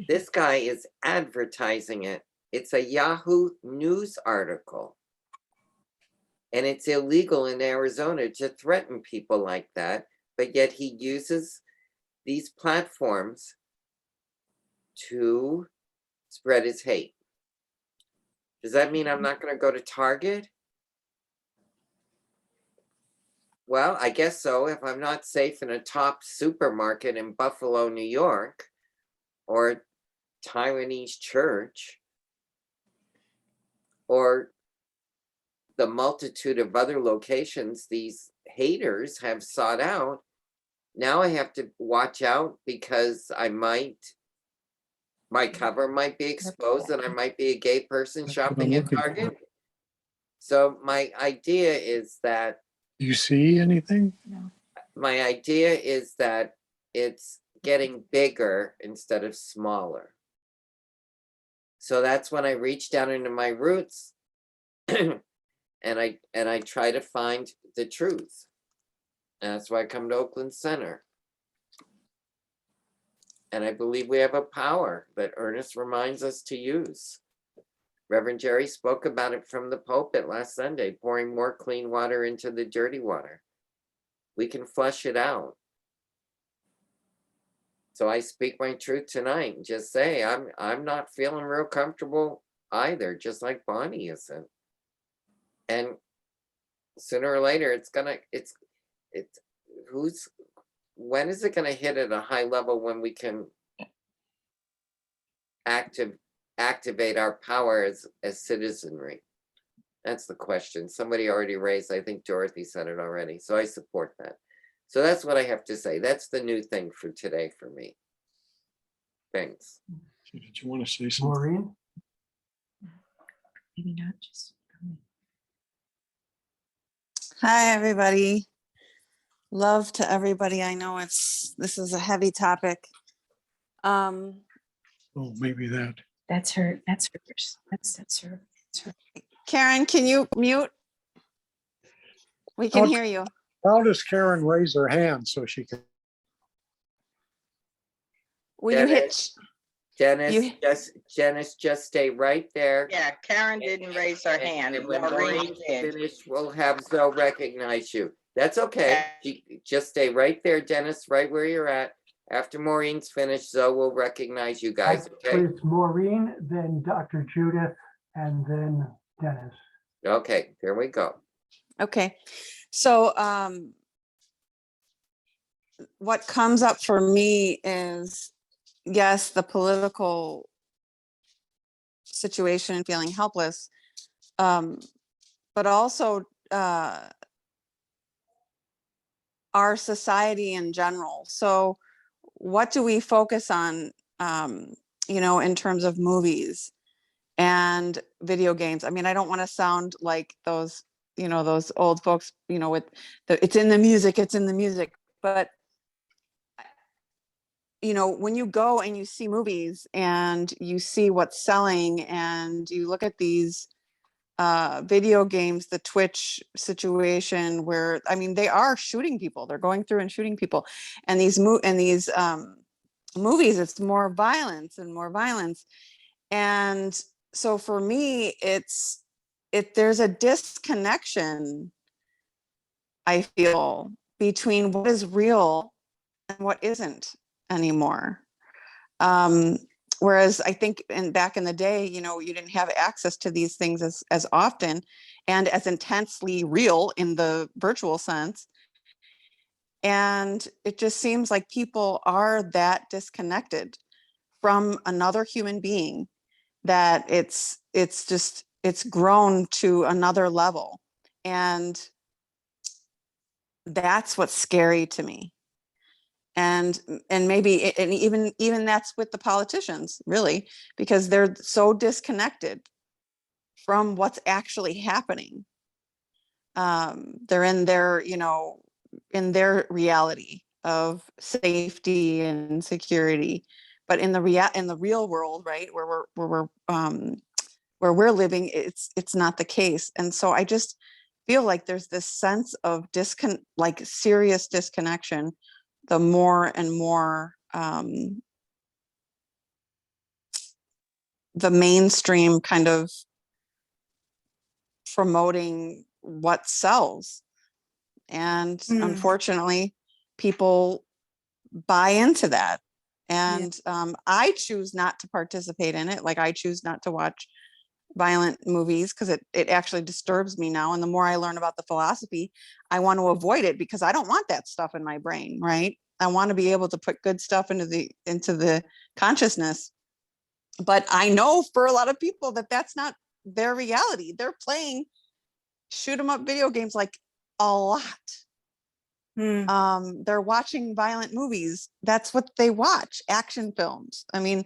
This guy is advertising it. It's a Yahoo News article. And it's illegal in Arizona to threaten people like that, but yet he uses these platforms to spread his hate. Does that mean I'm not going to go to Target? Well, I guess so. If I'm not safe in a top supermarket in Buffalo, New York, or Taiwanese church, or the multitude of other locations these haters have sought out, now I have to watch out because my cover might be exposed and I might be a gay person shopping at Target. So my idea is that you see anything? my idea is that it's getting bigger instead of smaller. So that's when I reach down into my roots and I try to find the truth. And that's why I come to Oakland Center. And I believe we have a power that Ernest reminds us to use. Reverend Jerry spoke about it from the pulpit last Sunday, pouring more clean water into the dirty water. We can flush it out. So I speak my truth tonight and just say, I'm not feeling real comfortable either, just like Bonnie isn't. And sooner or later, when is it going to hit at a high level when we can activate our power as citizenry? That's the question. Somebody already raised, I think Dorothy said it already. So I support that. So that's what I have to say. That's the new thing for today for me. Thanks. So did you want to say something? Maureen? Maybe not just. Hi, everybody. Love to everybody. I know this is a heavy topic. Oh, maybe that. That's her. That's hers. That's her. That's her. Karen, can you mute? We can hear you. How does Karen raise her hand so she can? Will you hit? Janice, just stay right there. Yeah, Karen didn't raise her hand. And when Maureen Maureen's did. finished, we'll have Zoe recognize you. That's okay. Just stay right there, Dennis, right where you're at. After Maureen's finished, Zoe will recognize you guys, okay? It's Maureen, then Dr. Judith, and then Dennis. Okay, there we go. Okay. So what comes up for me is, yes, the political situation and feeling helpless, but also our society in general. So what do we focus on, in terms of movies and video games? I mean, I don't want to sound like those, those old folks, with it's in the music, but when you go and you see movies and you see what's selling and you look at these video games, the Twitch situation where, I mean, they are shooting people, they're going through and shooting people, and these movies, it's more violence and more violence. And so for me, there's a disconnection, I feel, between what is real and what isn't anymore. Whereas I think back in the day, you didn't have access to these things as often and as intensely real in the virtual sense. And it just seems like people are that disconnected from another human being that it's grown to another level. And that's what's scary to me. And maybe even that's with the politicians, really, because they're so disconnected from what's actually happening. They're in their, in their reality of safety and security, but in the real world, right, where we're living, it's not the case. And so I just feel like there's this sense of serious disconnection the more and more the mainstream kind of promoting what sells. And unfortunately, people buy into that. And I choose not to participate in it. Like, I choose not to watch violent movies because it actually disturbs me now. And the more I learn about the philosophy, I want to avoid it because I don't want that stuff in my brain, right? I want to be able to put good stuff into the consciousness. But I know for a lot of people that's not their reality. They're playing shoot 'em up video games like a lot. They're watching violent movies. That's what they watch, action films. I mean,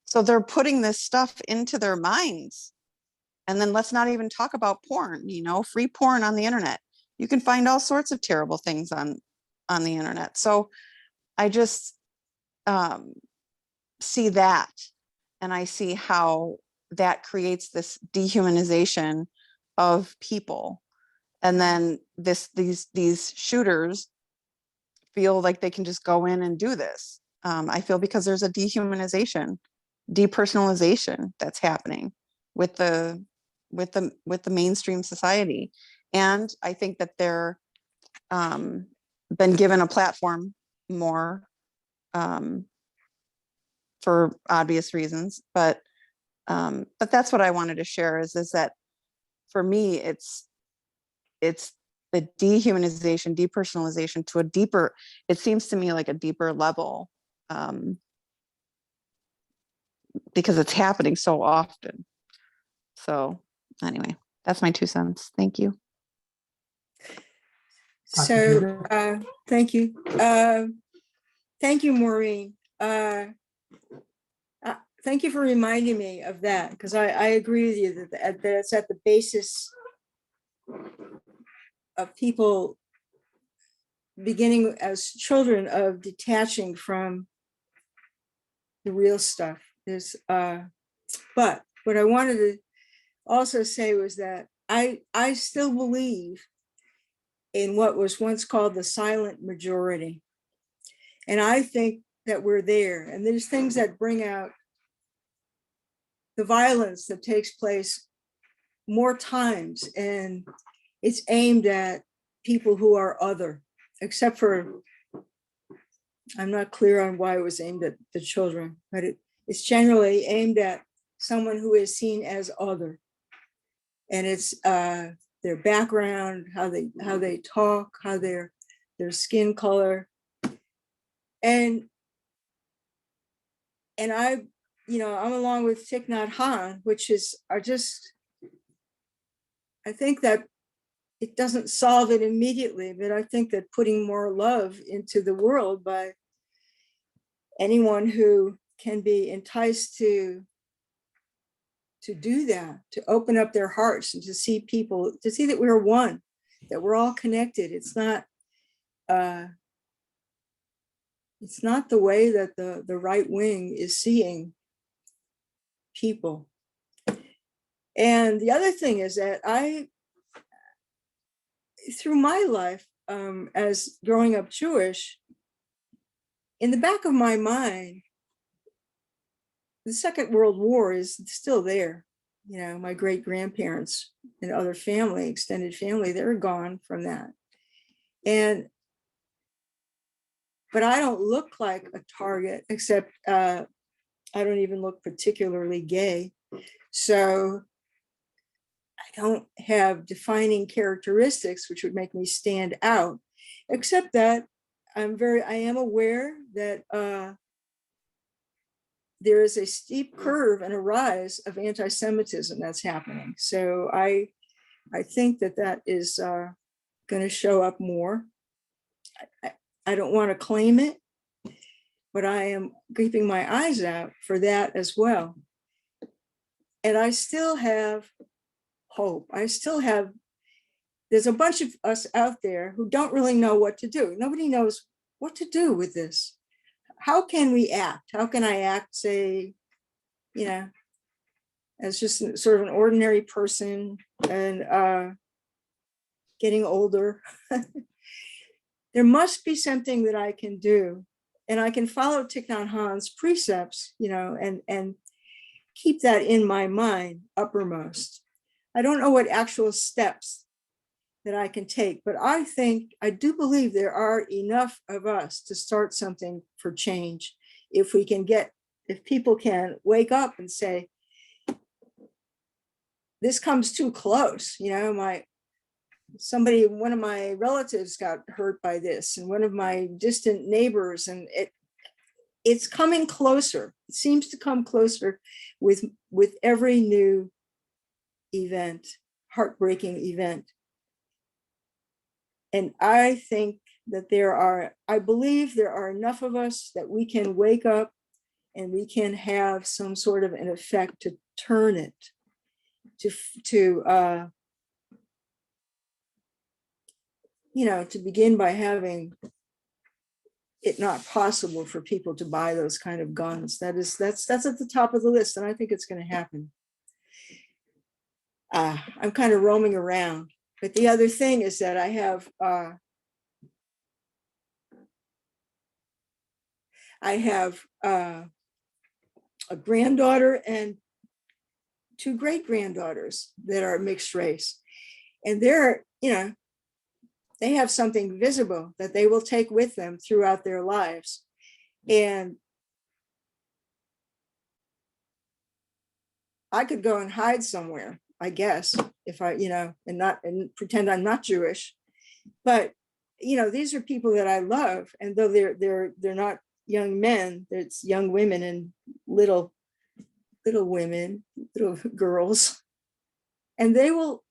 so they're putting this stuff into their minds. And then let's not even talk about porn, free porn on the internet. You can find all sorts of terrible things on the internet. So I just see that, and I see how that creates this dehumanization of people. And then these shooters feel like they can just go in and do this. I feel because there's a dehumanization, depersonalization that's happening with the mainstream society. And I think that they're been given a platform more for obvious reasons, but that's what I wanted to share is that for me, it's the dehumanization, depersonalization to a deeper, it seems to me like a deeper level, because it's happening so often. So anyway, that's my 2 cents. Thank you. Judith? Thank you. Thank you, Maureen. Thank you for reminding me of that, because I agree with you that it's at the basis of people beginning as children of detaching from the real stuff. But what I wanted to also say was that I still believe in what was once called the silent majority. And I think that we're there, and there's things that bring out the violence that takes place more times, and it's aimed at people who are other, except for, I'm not clear on why it was aimed at the children, but it's generally aimed at someone who is seen as other. And it's their background, how they talk, how their skin color. And I'm along with Thich Nhat Hanh, which I think that it doesn't solve it immediately, but I think that putting more love into the world by anyone who can be enticed to do that, to open up their hearts and to see people, to see that we're one, that we're all connected. It's not the way that the right wing is seeing people. And the other thing is that through my life, as growing up Jewish, in the back of my mind, the Second World War is still there. My great grandparents and other family, extended family, they're gone from that. But I don't look like a target, except I don't even look particularly gay. So I don't have defining characteristics which would make me stand out, except that I am aware that there is a steep curve and a rise of anti-Semitism that's happening. So I think that is going to show up more. I don't want to claim it, but I am keeping my eyes out for that as well. And I still have hope. There's a bunch of us out there who don't really know what to do. Nobody knows what to do with this. How can we act? How can I act, say, as just sort of an ordinary person and getting older? There must be something that I can do, and I can follow Thich Nhat Hanh's precepts, and keep that in my mind uppermost. I don't know what actual steps that I can take, but I do believe there are enough of us to start something for change. If people can wake up and say, this comes too close, one of my relatives got hurt by this, and one of my distant neighbors, and it's coming closer. It seems to come closer with every new event, heartbreaking event. And I think that I believe there are enough of us that we can wake up and we can have some sort of an effect to turn it, to begin by having it not possible for people to buy those kind of guns. That's at the top of the list, and I think it's going to happen. I'm kind of roaming around, but the other thing is that I have a granddaughter and 2 great-granddaughters that are mixed race, and they have something visible that they will take with them throughout their lives. And I could go and hide somewhere, I guess, if I, and pretend I'm not Jewish. But, these are people that I love. And though they're not young men, it's young women and little women, little girls. And they will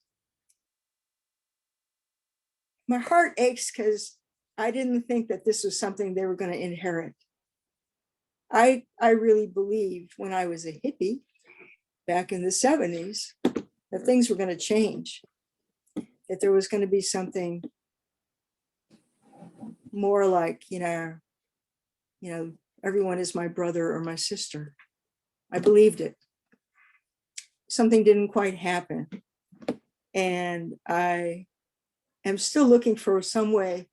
my heart aches because I didn't think that this was something they were going to inherit. I really believed when I was a hippie back in the 70s that things were going to change, that there was going to be something more like, everyone is my brother or my sister. I believed it. Something didn't quite happen. And I am still looking for some way,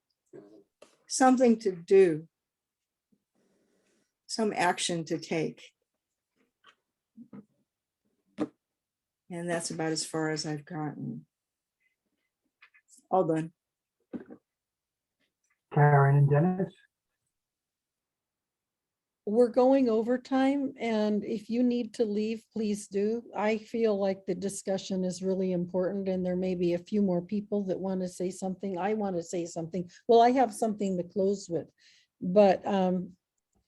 something to do, some action to take. And that's about as far as I've gotten. All done. Karen and Dennis. We're going overtime, and if you need to leave, please do. I feel like the discussion is really important, and there may be a few more people that want to say something. I want to say something. Well, I have something to close with, but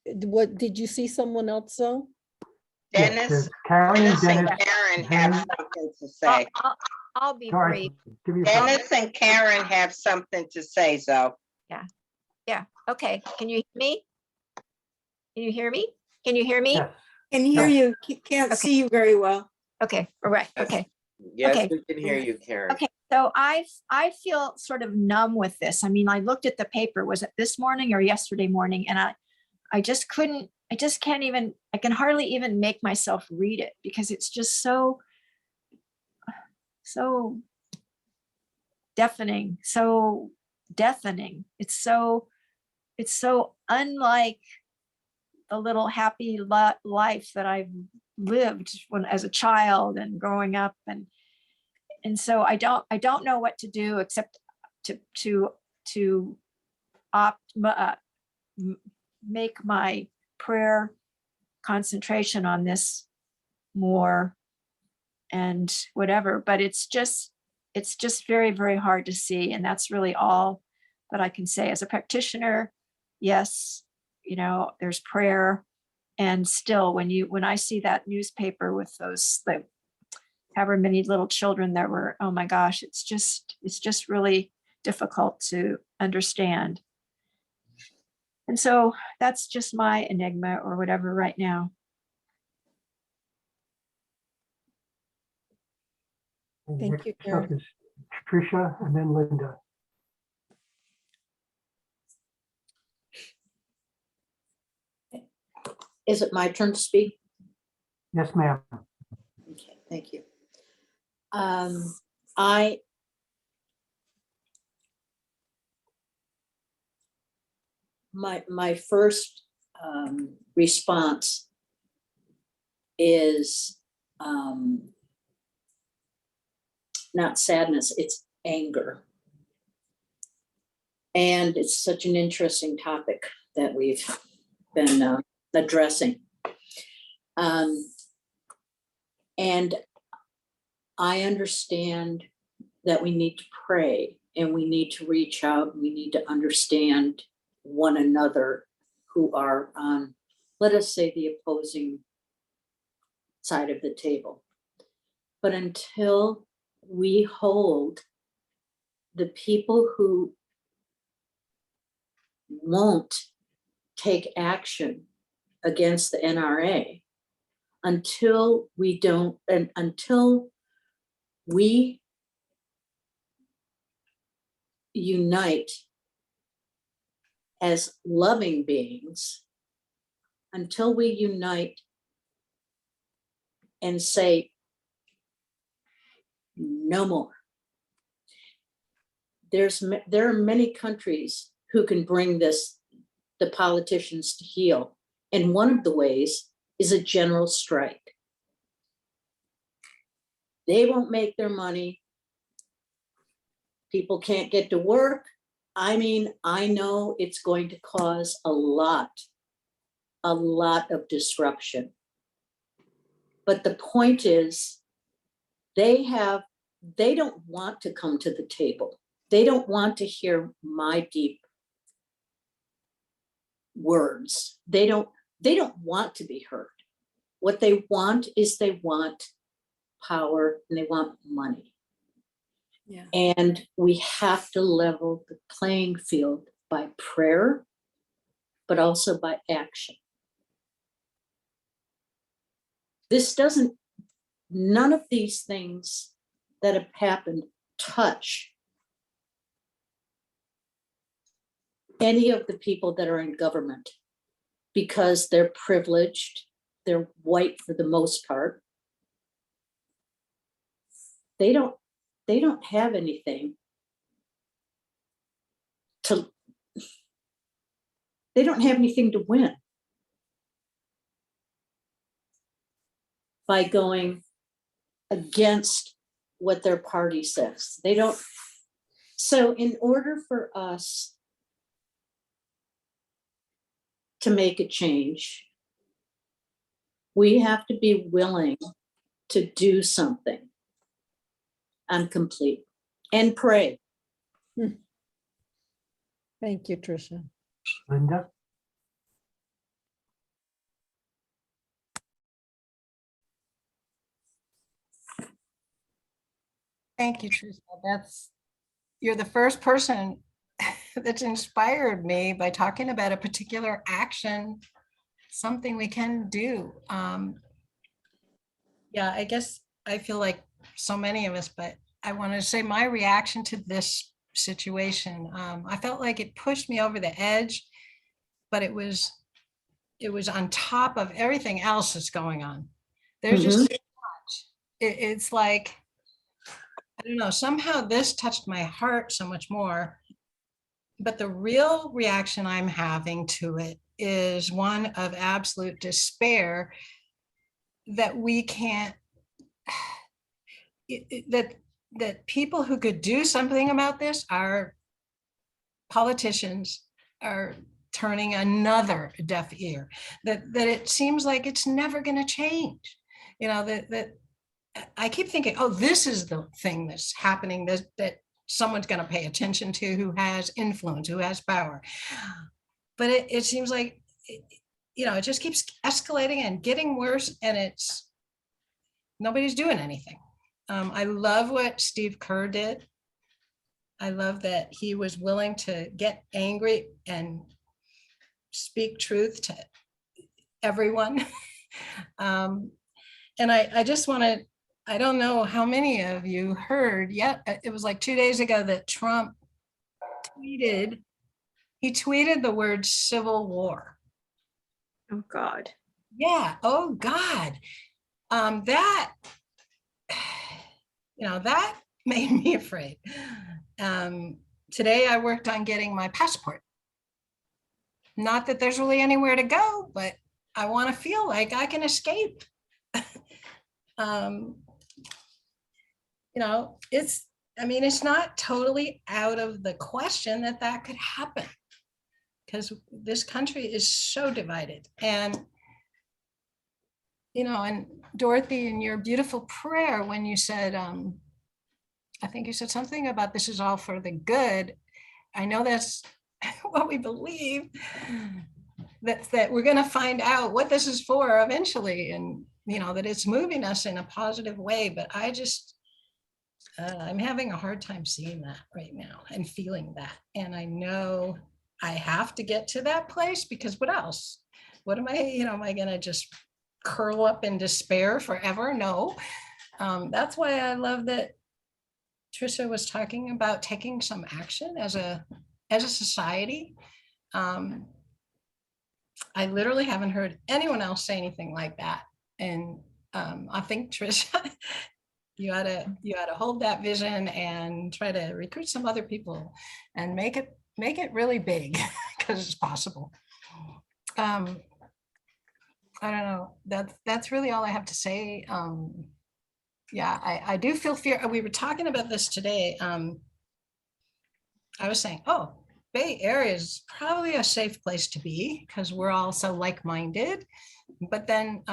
what did you see someone else though? Dennis, Karen and Dennis and Dennis. Karen have Dennis. something to say. I'll be Dorothy, brief. give you a second. Dennis and Karen have something to say, so. Yeah. Okay. Can you hear me? Can you hear me? Can you hear me? Yes. Can hear Yes. you, can't see you very well. Okay. All right. Okay. Yes, Okay. we can hear you, Karen. Okay. So I feel sort of numb with this. I mean, I looked at the paper. Was it this morning or yesterday morning? And I just couldn't. I just can't even. I can hardly even make myself read it because it's just so deafening, so deafening. It's so unlike the little happy life that I've lived when as a child and growing up, and so I don't know what to do except to make my prayer concentration on this more and whatever, but it's just very, very hard to see. And that's really all that I can say as a practitioner. Yes, there's prayer. And still when I see that newspaper with those, like however many little children there were, oh my gosh, it's just really difficult to understand. And so that's just my enigma or whatever right now. Thank you, Next up Karen. is Tricia and then Linda. Is it my turn to speak? Yes, ma'am. Okay, thank you. My first response is not sadness, it's anger. And it's such an interesting topic that we've been addressing. And I understand that we need to pray and we need to reach out. We need to understand one another who are on, let us say, the opposing side of the table. But until we hold the people who won't take action against the NRA, until we don't, and until we unite as loving beings, until we unite and say, no more. There are many countries who can bring the politicians to heel. And one of the ways is a general strike. They won't make their money. People can't get to work. I mean, I know it's going to cause a lot of disruption. But the point is, they don't want to come to the table. They don't want to hear my deep words. They don't want to be heard. What they want is they want power and they want money. Yeah. And we have to level the playing field by prayer, but also by action. None of these things that have happened touch any of the people that are in government because they're privileged, they're white for the most part. They don't have anything they don't have anything to win by going against what their party says. They don't. So in order for us to make a change, we have to be willing to do something. I'm complete. And pray. Thank you, Tricia. Linda? Thank you, Tricia. You're the first person that's inspired me by talking about a particular action, something we can do. Yeah, I guess I feel like so many of us, but I want to say my reaction to this situation, I felt like it pushed me over the edge, but it was on top of everything else that's going on. There's just so much. It's like, I don't know, somehow this touched my heart so much more. But the real reaction I'm having to it is one of absolute despair that we can't, that people who could do something about this, our politicians, are turning another deaf ear, that it seems like it's never going to change. You know, that I keep thinking, oh, this is the thing that's happening that someone's going to pay attention to, who has influence, who has power. But it seems like, you know, it just keeps escalating and getting worse, and nobody's doing anything. I love what Steve Kerr did. I love that he was willing to get angry and speak truth to everyone. And I just want to, I don't know how many of you heard yet. It was like 2 days ago that Trump tweeted the word civil war. Oh God. Yeah. Oh God. That, you know, that made me afraid. Today I worked on getting my passport. Not that there's really anywhere to go, but I want to feel like I can escape. You know, it's not totally out of the question that could happen, because this country is so divided. And, you know, and Dorothy, in your beautiful prayer, when you said, I think you said something about this is all for the good. I know that's what we believe, that we're going to find out what this is for eventually, and, you know, that it's moving us in a positive way. But I just, I'm having a hard time seeing that right now and feeling that. And I know I have to get to that place, because what else? What am I, you know, am I going to just curl up in despair forever? No. That's why I love that Tricia was talking about taking some action as a society. I literally haven't heard anyone else say anything like that. And I think, Tricia, you ought to hold that vision and try to recruit some other people and make it really big, because it's possible. I don't know. That's really all I have to say. Yeah, I do feel fear. We were talking about this today. I was saying, oh, Bay Area is probably a safe place to be because we're all so like-minded. But then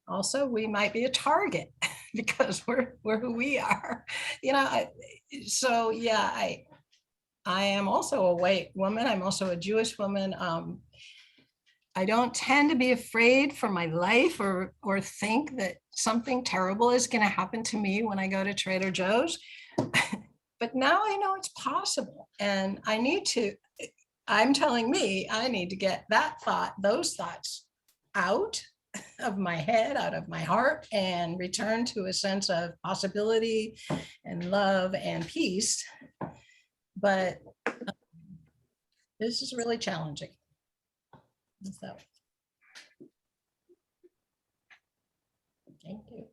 also we might be a target because we're who we are. You know, so yeah, I am also a white woman. I'm also a Jewish woman. I don't tend to be afraid for my life or think that something terrible is going to happen to me when I go to Trader Joe's. But now I know it's possible. And I'm telling me I need to get those thoughts out of my head, out of my heart, and return to a sense of possibility and love and peace. But this is really challenging. So, thank you.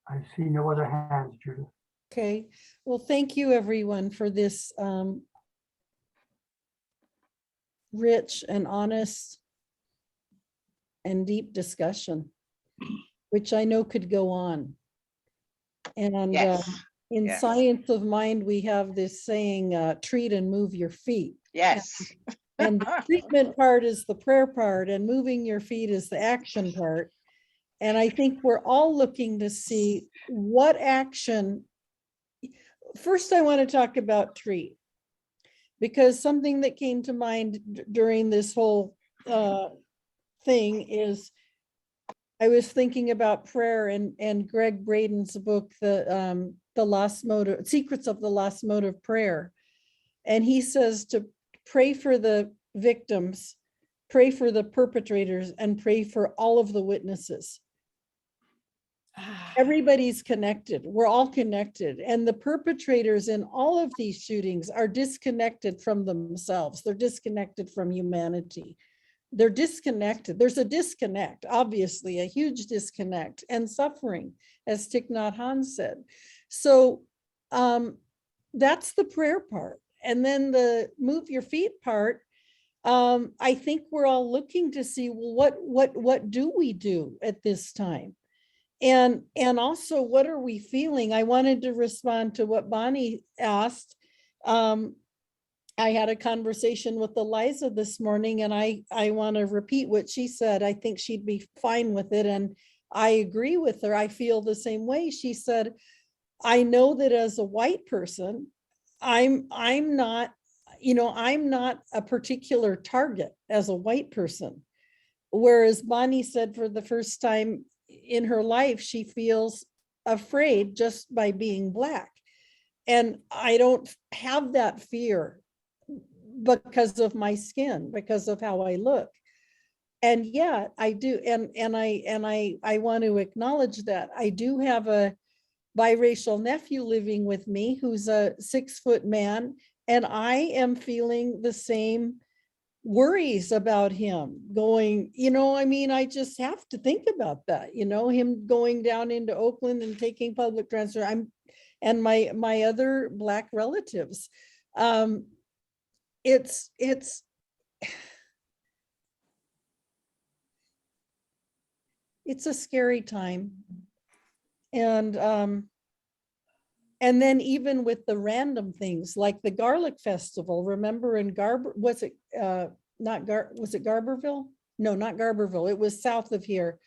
I see no other hands, Judith. Okay, well, thank you everyone for this rich and honest and deep discussion, which I know could go on. And Yes. in Yes. Science of Mind, we have this saying, treat and move your feet. Yes. And the treatment part is the prayer part, and moving your feet is the action part. And I think we're all looking to see what action. First, I want to talk about treat, because something that came to mind during this whole thing is I was thinking about prayer and Greg Braden's book, the Lost Motive, Secrets of the Lost Motive Prayer. And he says to pray for the victims, pray for the perpetrators, and pray for all of the witnesses. Everybody's connected. We're all connected. And the perpetrators in all of these shootings are disconnected from themselves. They're disconnected from humanity. They're disconnected. There's a disconnect, obviously, a huge disconnect and suffering, as Thich Nhat Hanh said. So that's the prayer part. And then the move your feet part, I think we're all looking to see, well, what do we do at this time? And also, what are we feeling? I wanted to respond to what Bonnie asked. I had a conversation with Eliza this morning, and I want to repeat what she said. I think she'd be fine with it. And I agree with her. I feel the same way. She said, I know that as a white person, I'm not, I'm not a particular target as a white person. Whereas Bonnie said for the first time in her life, she feels afraid just by being Black. And I don't have that fear because of my skin, because of how I look. And yet I do, and I want to acknowledge that I do have a biracial nephew living with me who's a 6-foot man, and I am feeling the same worries about him going, I just have to think about that, him going down into Oakland and taking public transport. And my other Black relatives. It's a scary time. And then even with the random things like the Garlic Festival, remember in was it Garberville? No, not Garberville. It was south of here.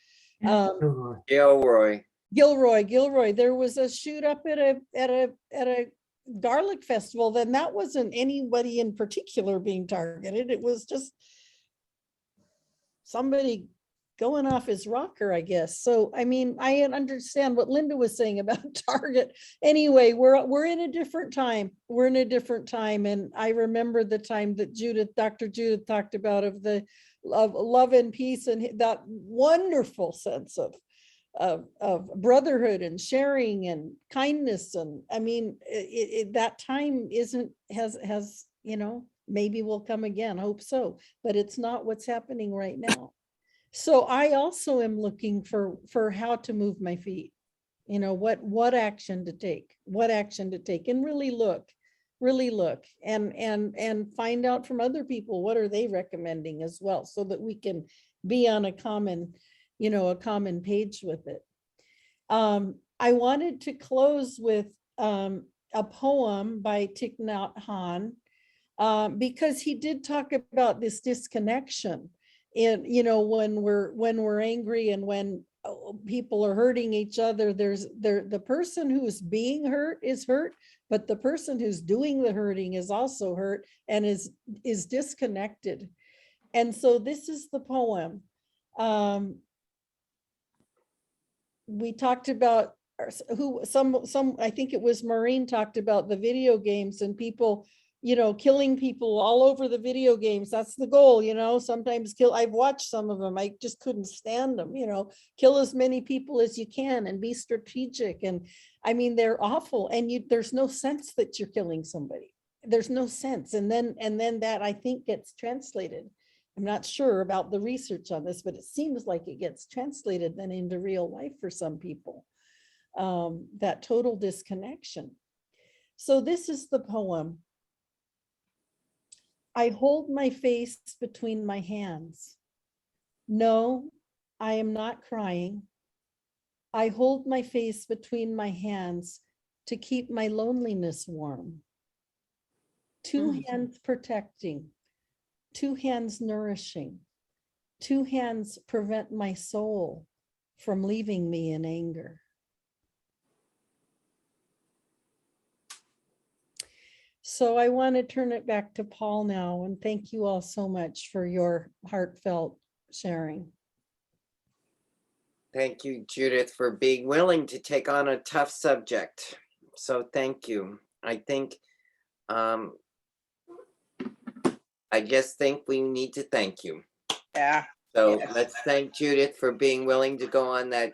Gilroy. There was a shoot up at a Garlic Festival. Then that wasn't anybody in particular being targeted. It was just somebody going off his rocker, I guess. So, I mean, I understand what Linda was saying about Target. Anyway, we're in a different time. We're in a different time. And I remember the time that Dr. Judith talked about of love and peace and that wonderful sense of brotherhood and sharing and kindness. And I mean, that time has, maybe will come again, hope so, but it's not what's happening right now. So I also am looking for how to move my feet, what action to take, and really look and find out from other people, what are they recommending as well, so that we can be on a common page with it. I wanted to close with a poem by Thich Nhat Hanh, because he did talk about this disconnection. And when we're angry and when people are hurting each other, the person who is being hurt is hurt, but the person who's doing the hurting is also hurt and is disconnected. And so this is the poem. We talked about I think it was Maureen talked about the video games and people, killing people all over the video games. That's the goal, sometimes I've watched some of them. I just couldn't stand them, kill as many people as you can and be strategic. And I mean, they're awful. And there's no sense that you're killing somebody. There's no sense. And then that I think gets translated. I'm not sure about the research on this, but it seems like it gets translated then into real life for some people. That total disconnection. So this is the poem. I hold my face between my hands. No, I am not crying. I hold my face between my hands to keep my loneliness warm. Two hands protecting, two hands nourishing, two hands prevent my soul from leaving me in anger. So I want to turn it back to Paul now, and thank you all so much for your heartfelt sharing. Thank you, Judith, for being willing to take on a tough subject. So thank you. I think, I just think we need to thank you. Yeah. So Yes. let's thank Judith for being willing to go on that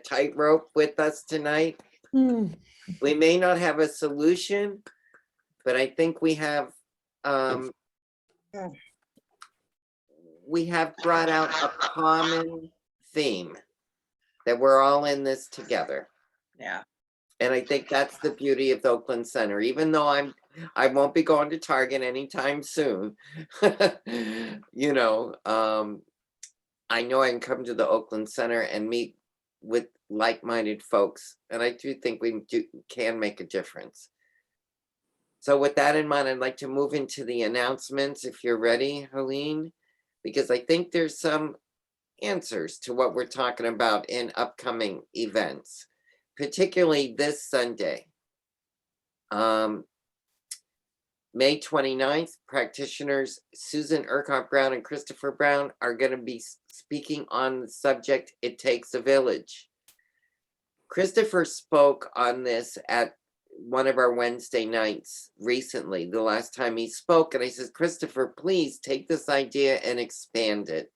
tightrope with us tonight. We may not have a solution, but I think we have brought out a common theme that we're all in this together. Yeah. And I think that's the beauty of the Oakland Center. Even though I won't be going to Target anytime soon, I know I can come to the Oakland Center and meet with like-minded folks, and I do think we can make a difference. So with that in mind, I'd like to move into the announcements if you're ready, Helene, because I think there's some answers to what we're talking about in upcoming events, particularly this Sunday. May 29th, practitioners Susan Urquhart Brown and Christopher Brown are going to be speaking on the subject, It Takes a Village. Christopher spoke on this at one of our Wednesday nights recently, the last time he spoke, and I said, Christopher, please take this idea and expand it.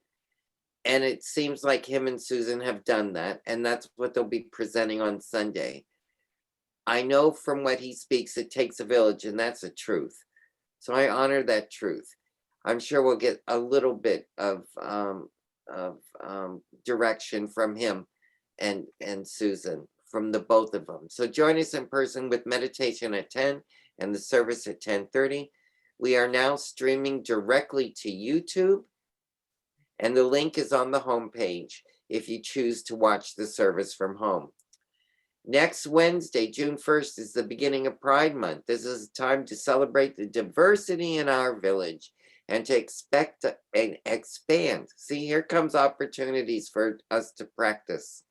And it seems like him and Susan have done that, and that's what they'll be presenting on Sunday. I know from what he speaks, it takes a village, and that's a truth. So I honor that truth. I'm sure we'll get a little bit of direction from him and Susan, from the both of them. So join us in person with meditation at 10 and the service at 10:30. We are now streaming directly to YouTube, and the link is on the homepage if you choose to watch the service from home. Next Wednesday, June 1st, is the beginning of Pride Month. This is a time to celebrate the diversity in our village and to expect and expand. See, here comes opportunities for us to practice,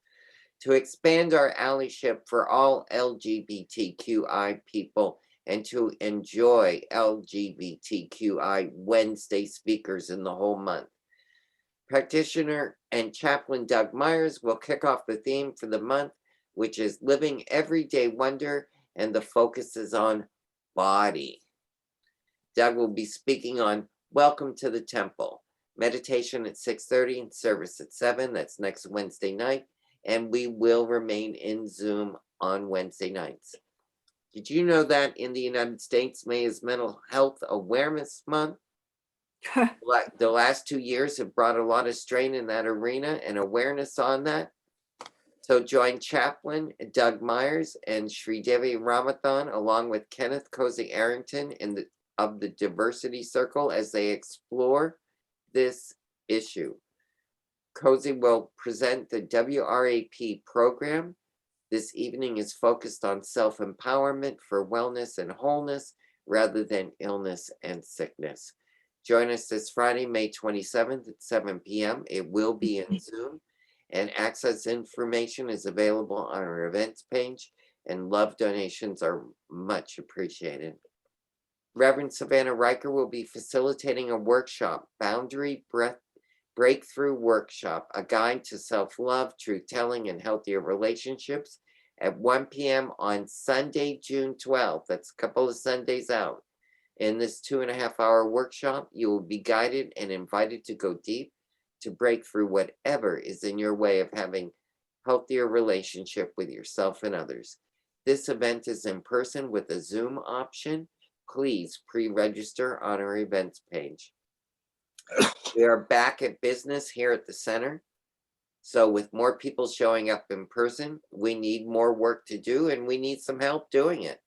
to expand our allyship for all LGBTQI people and to enjoy LGBTQI Wednesday speakers in the whole month. Practitioner and chaplain Doug Myers will kick off the theme for the month, which is Living Everyday Wonder, and the focus is on body. Doug will be speaking on Welcome to the Temple, meditation at 6:30 and service at 7. That's next Wednesday night, and we will remain in Zoom on Wednesday nights. Did you know that in the United States, May is Mental Health Awareness Month? The last 2 years have brought a lot of strain in that arena and awareness on that. So join Chaplain Doug Myers and Sridevi Ramathan along with Kenneth Cozy Arrington of the Diversity Circle as they explore this issue. Cozy will present the WRAP program. This evening is focused on self-empowerment for wellness and wholeness rather than illness and sickness. Join us this Friday, May 27th at 7 p.m. It will be in Zoom, and access information is available on our events page. and love donations are much appreciated. Reverend Savannah Riker will be facilitating a workshop, Boundary Breakthrough Workshop, a guide to self-love, truth-telling, and healthier relationships at 1 p.m. on Sunday, June 12th. That's a couple of Sundays out. In this 2.5-hour workshop, you will be guided and invited to go deep to break through whatever is in your way of having healthier relationship with yourself and others. This event is in person with a Zoom option. Please pre-register on our events page. We are back at business here at the center. So with more people showing up in person, we need more work to do and we need some help doing it.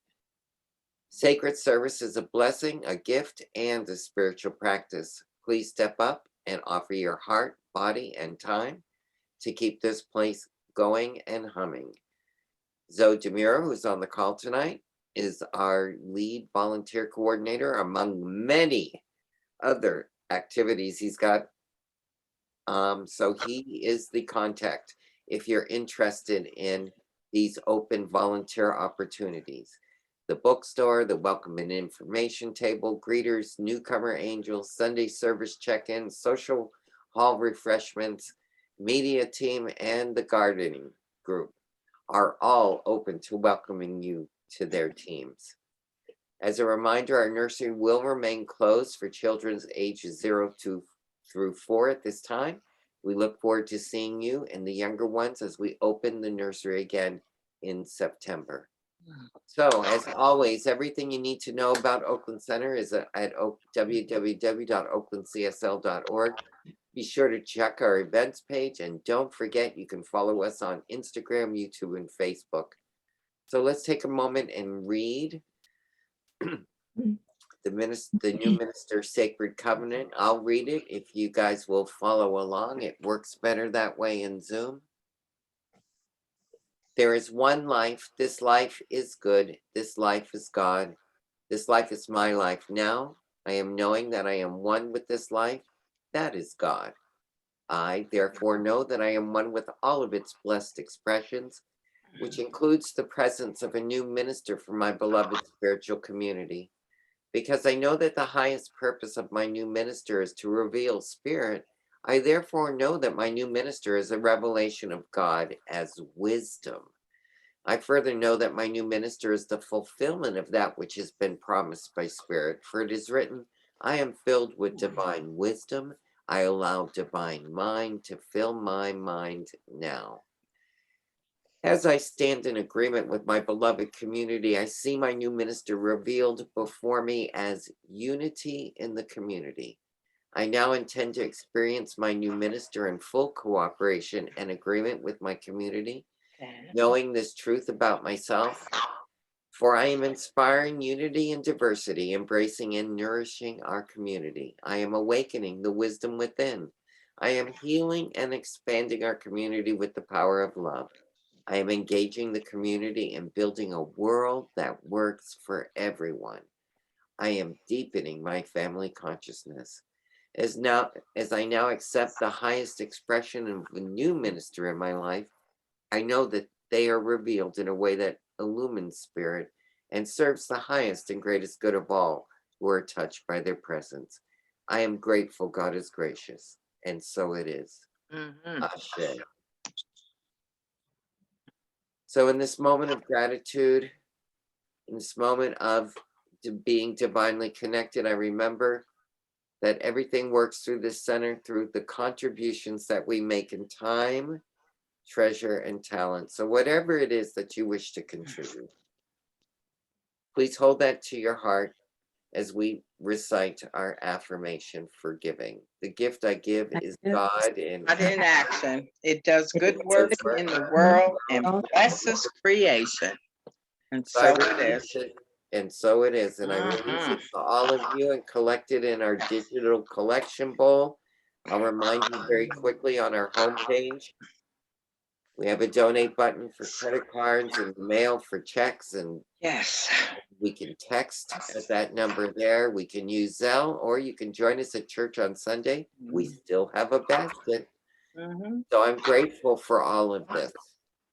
Sacred service is a blessing, a gift, and a spiritual practice. Please step up and offer your heart, body, and time to keep this place going and humming. Zoe DeMuro, who's on the call tonight, is our lead volunteer coordinator among many other activities he's got. So he is the contact if you're interested in these open volunteer opportunities. The bookstore, the welcome and information table, greeters, newcomer angels, Sunday service check-in, social hall refreshments, media team, and the gardening group are all open to welcoming you to their teams. As a reminder, our nursery will remain closed for children's ages 0 through 4 at this time. We look forward to seeing you and the younger ones as we open the nursery again in September. So as always, everything you need to know about Oakland Center is at www.oaklandcsl.org. Be sure to check our events page, and don't forget you can follow us on Instagram, YouTube, and Facebook. So let's take a moment and read the new minister sacred covenant. I'll read it if you guys will follow along. It works better that way in Zoom. There is one life. This life is good. This life is God. This life is my life now. I am knowing that I am one with this life. That is God. I therefore know that I am one with all of its blessed expressions, which includes the presence of a new minister for my beloved spiritual community. Because I know that the highest purpose of my new minister is to reveal spirit, I therefore know that my new minister is a revelation of God as wisdom. I further know that my new minister is the fulfillment of that which has been promised by Spirit. For it is written, I am filled with divine wisdom. I allow divine mind to fill my mind now. As I stand in agreement with my beloved community, I see my new minister revealed before me as unity in the community. I now intend to experience my new minister in full cooperation and agreement with my community, knowing this truth about myself. For I am inspiring unity and diversity, embracing and nourishing our community. I am awakening the wisdom within. I am healing and expanding our community with the power of love. I am engaging the community and building a world that works for everyone. I am deepening my family consciousness. As I now accept the highest expression of a new minister in my life, I know that they are revealed in a way that illumines spirit and serves the highest and greatest good of all who are touched by their presence. I am grateful God is gracious, and so it is. Ashe. So in this moment of gratitude, in this moment of being divinely connected, I remember that everything works through this center through the contributions that we make in time, treasure, and talent. So whatever it is that you wish to contribute, please hold that to your heart as we recite our affirmation for giving. The gift I give is God in action. It does good work in the world and blesses creation. And so it is. And so it is. And I release it to all of you and collect it in our digital collection bowl. I'll remind you very quickly on our homepage. We have a donate button for credit cards and mail for checks, and yes, we can text at that number there. We can use Zelle, or you can join us at church on Sunday. We still have a basket. So I'm grateful for all of this.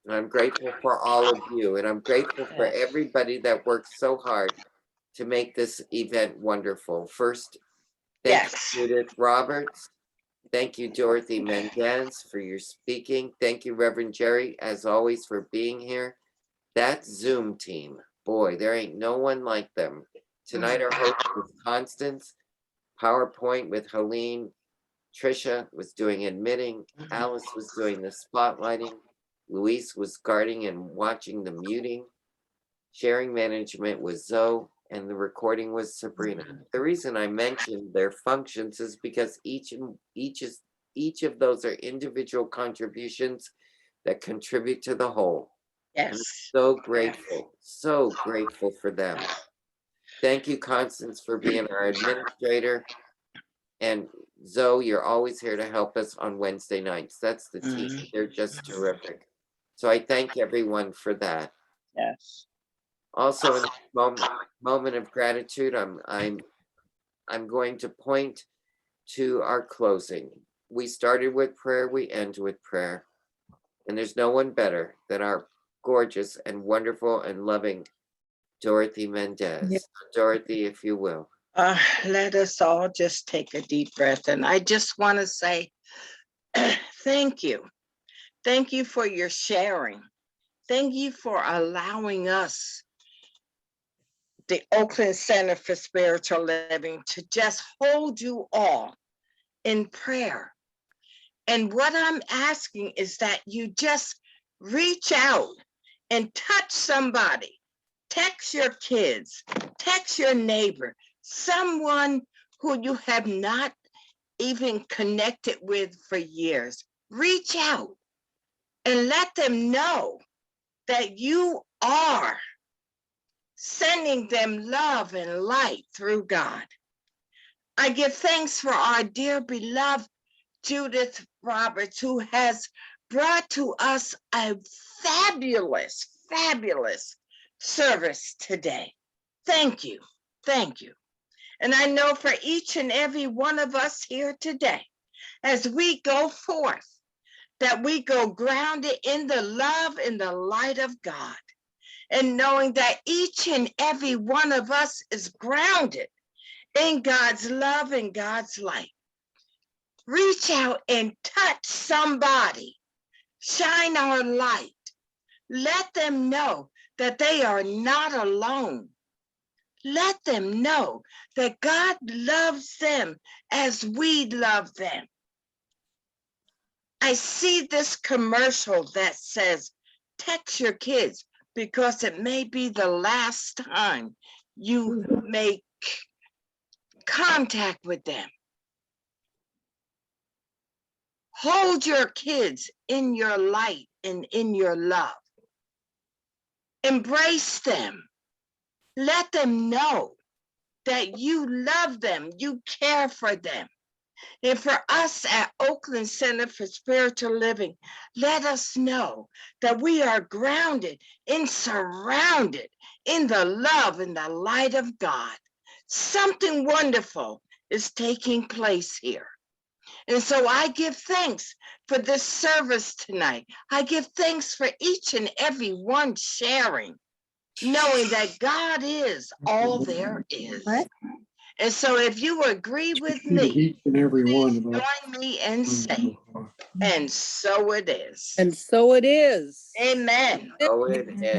And I'm grateful for all of you. And I'm grateful for everybody that worked so hard to make this event wonderful. First, thank you, Judith Roberts. Thank you, Dorothy Mendez, for your speaking. Thank you, Reverend Jerry, as always, for being here. That Zoom team, boy, there ain't no one like them. Tonight, our host was Constance. PowerPoint with Helene. Trisha was doing admitting. Alice was doing the spotlighting. Luis was guarding and watching the muting. Sharing management was Zoe, and the recording was Sabrina. The reason I mentioned their functions is because each of those are individual contributions that contribute to the whole. Yes. I'm so grateful for them. Thank you, Constance, for being our administrator. And Zoe, you're always here to help us on Wednesday nights. That's the team. They're just terrific. So I thank everyone for that. Yes. Also, in this moment of gratitude, I'm going to point to our closing. We started with prayer, we end with prayer. And there's no one better than our gorgeous and wonderful and loving Dorothy Mendez. Yeah. Dorothy, if you will. Let us all just take a deep breath. And I just want to say thank you. Thank you for your sharing. Thank you for allowing us, the Oakland Center for Spiritual Living, to just hold you all in prayer. And what I'm asking is that you just reach out and touch somebody. Text your kids, text your neighbor, someone who you have not even connected with for years. Reach out and let them know that you are sending them love and light through God. I give thanks for our dear beloved Judith Roberts, who has brought to us a fabulous, fabulous service today. Thank you. Thank you. And I know for each and every one of us here today, as we go forth, that we go grounded in the love and the light of God, and knowing that each and every one of us is grounded in God's love and God's light. Reach out and touch somebody. Shine our light. Let them know that they are not alone. Let them know that God loves them as we love them. I see this commercial that says, text your kids, because it may be the last time you make contact with them. Hold your kids in your light and in your love. Embrace them. Let them know that you love them, you care for them. And for us at Oakland Center for Spiritual Living, let us know that we are grounded and surrounded in the love and the light of God. Something wonderful is taking place here. And so I give thanks for this service tonight. I give thanks for each and every one sharing, knowing that God is all there is. And so if you agree with me, Each and every one of us. join me and say, and so it is. And so it is. Amen. Oh, it is.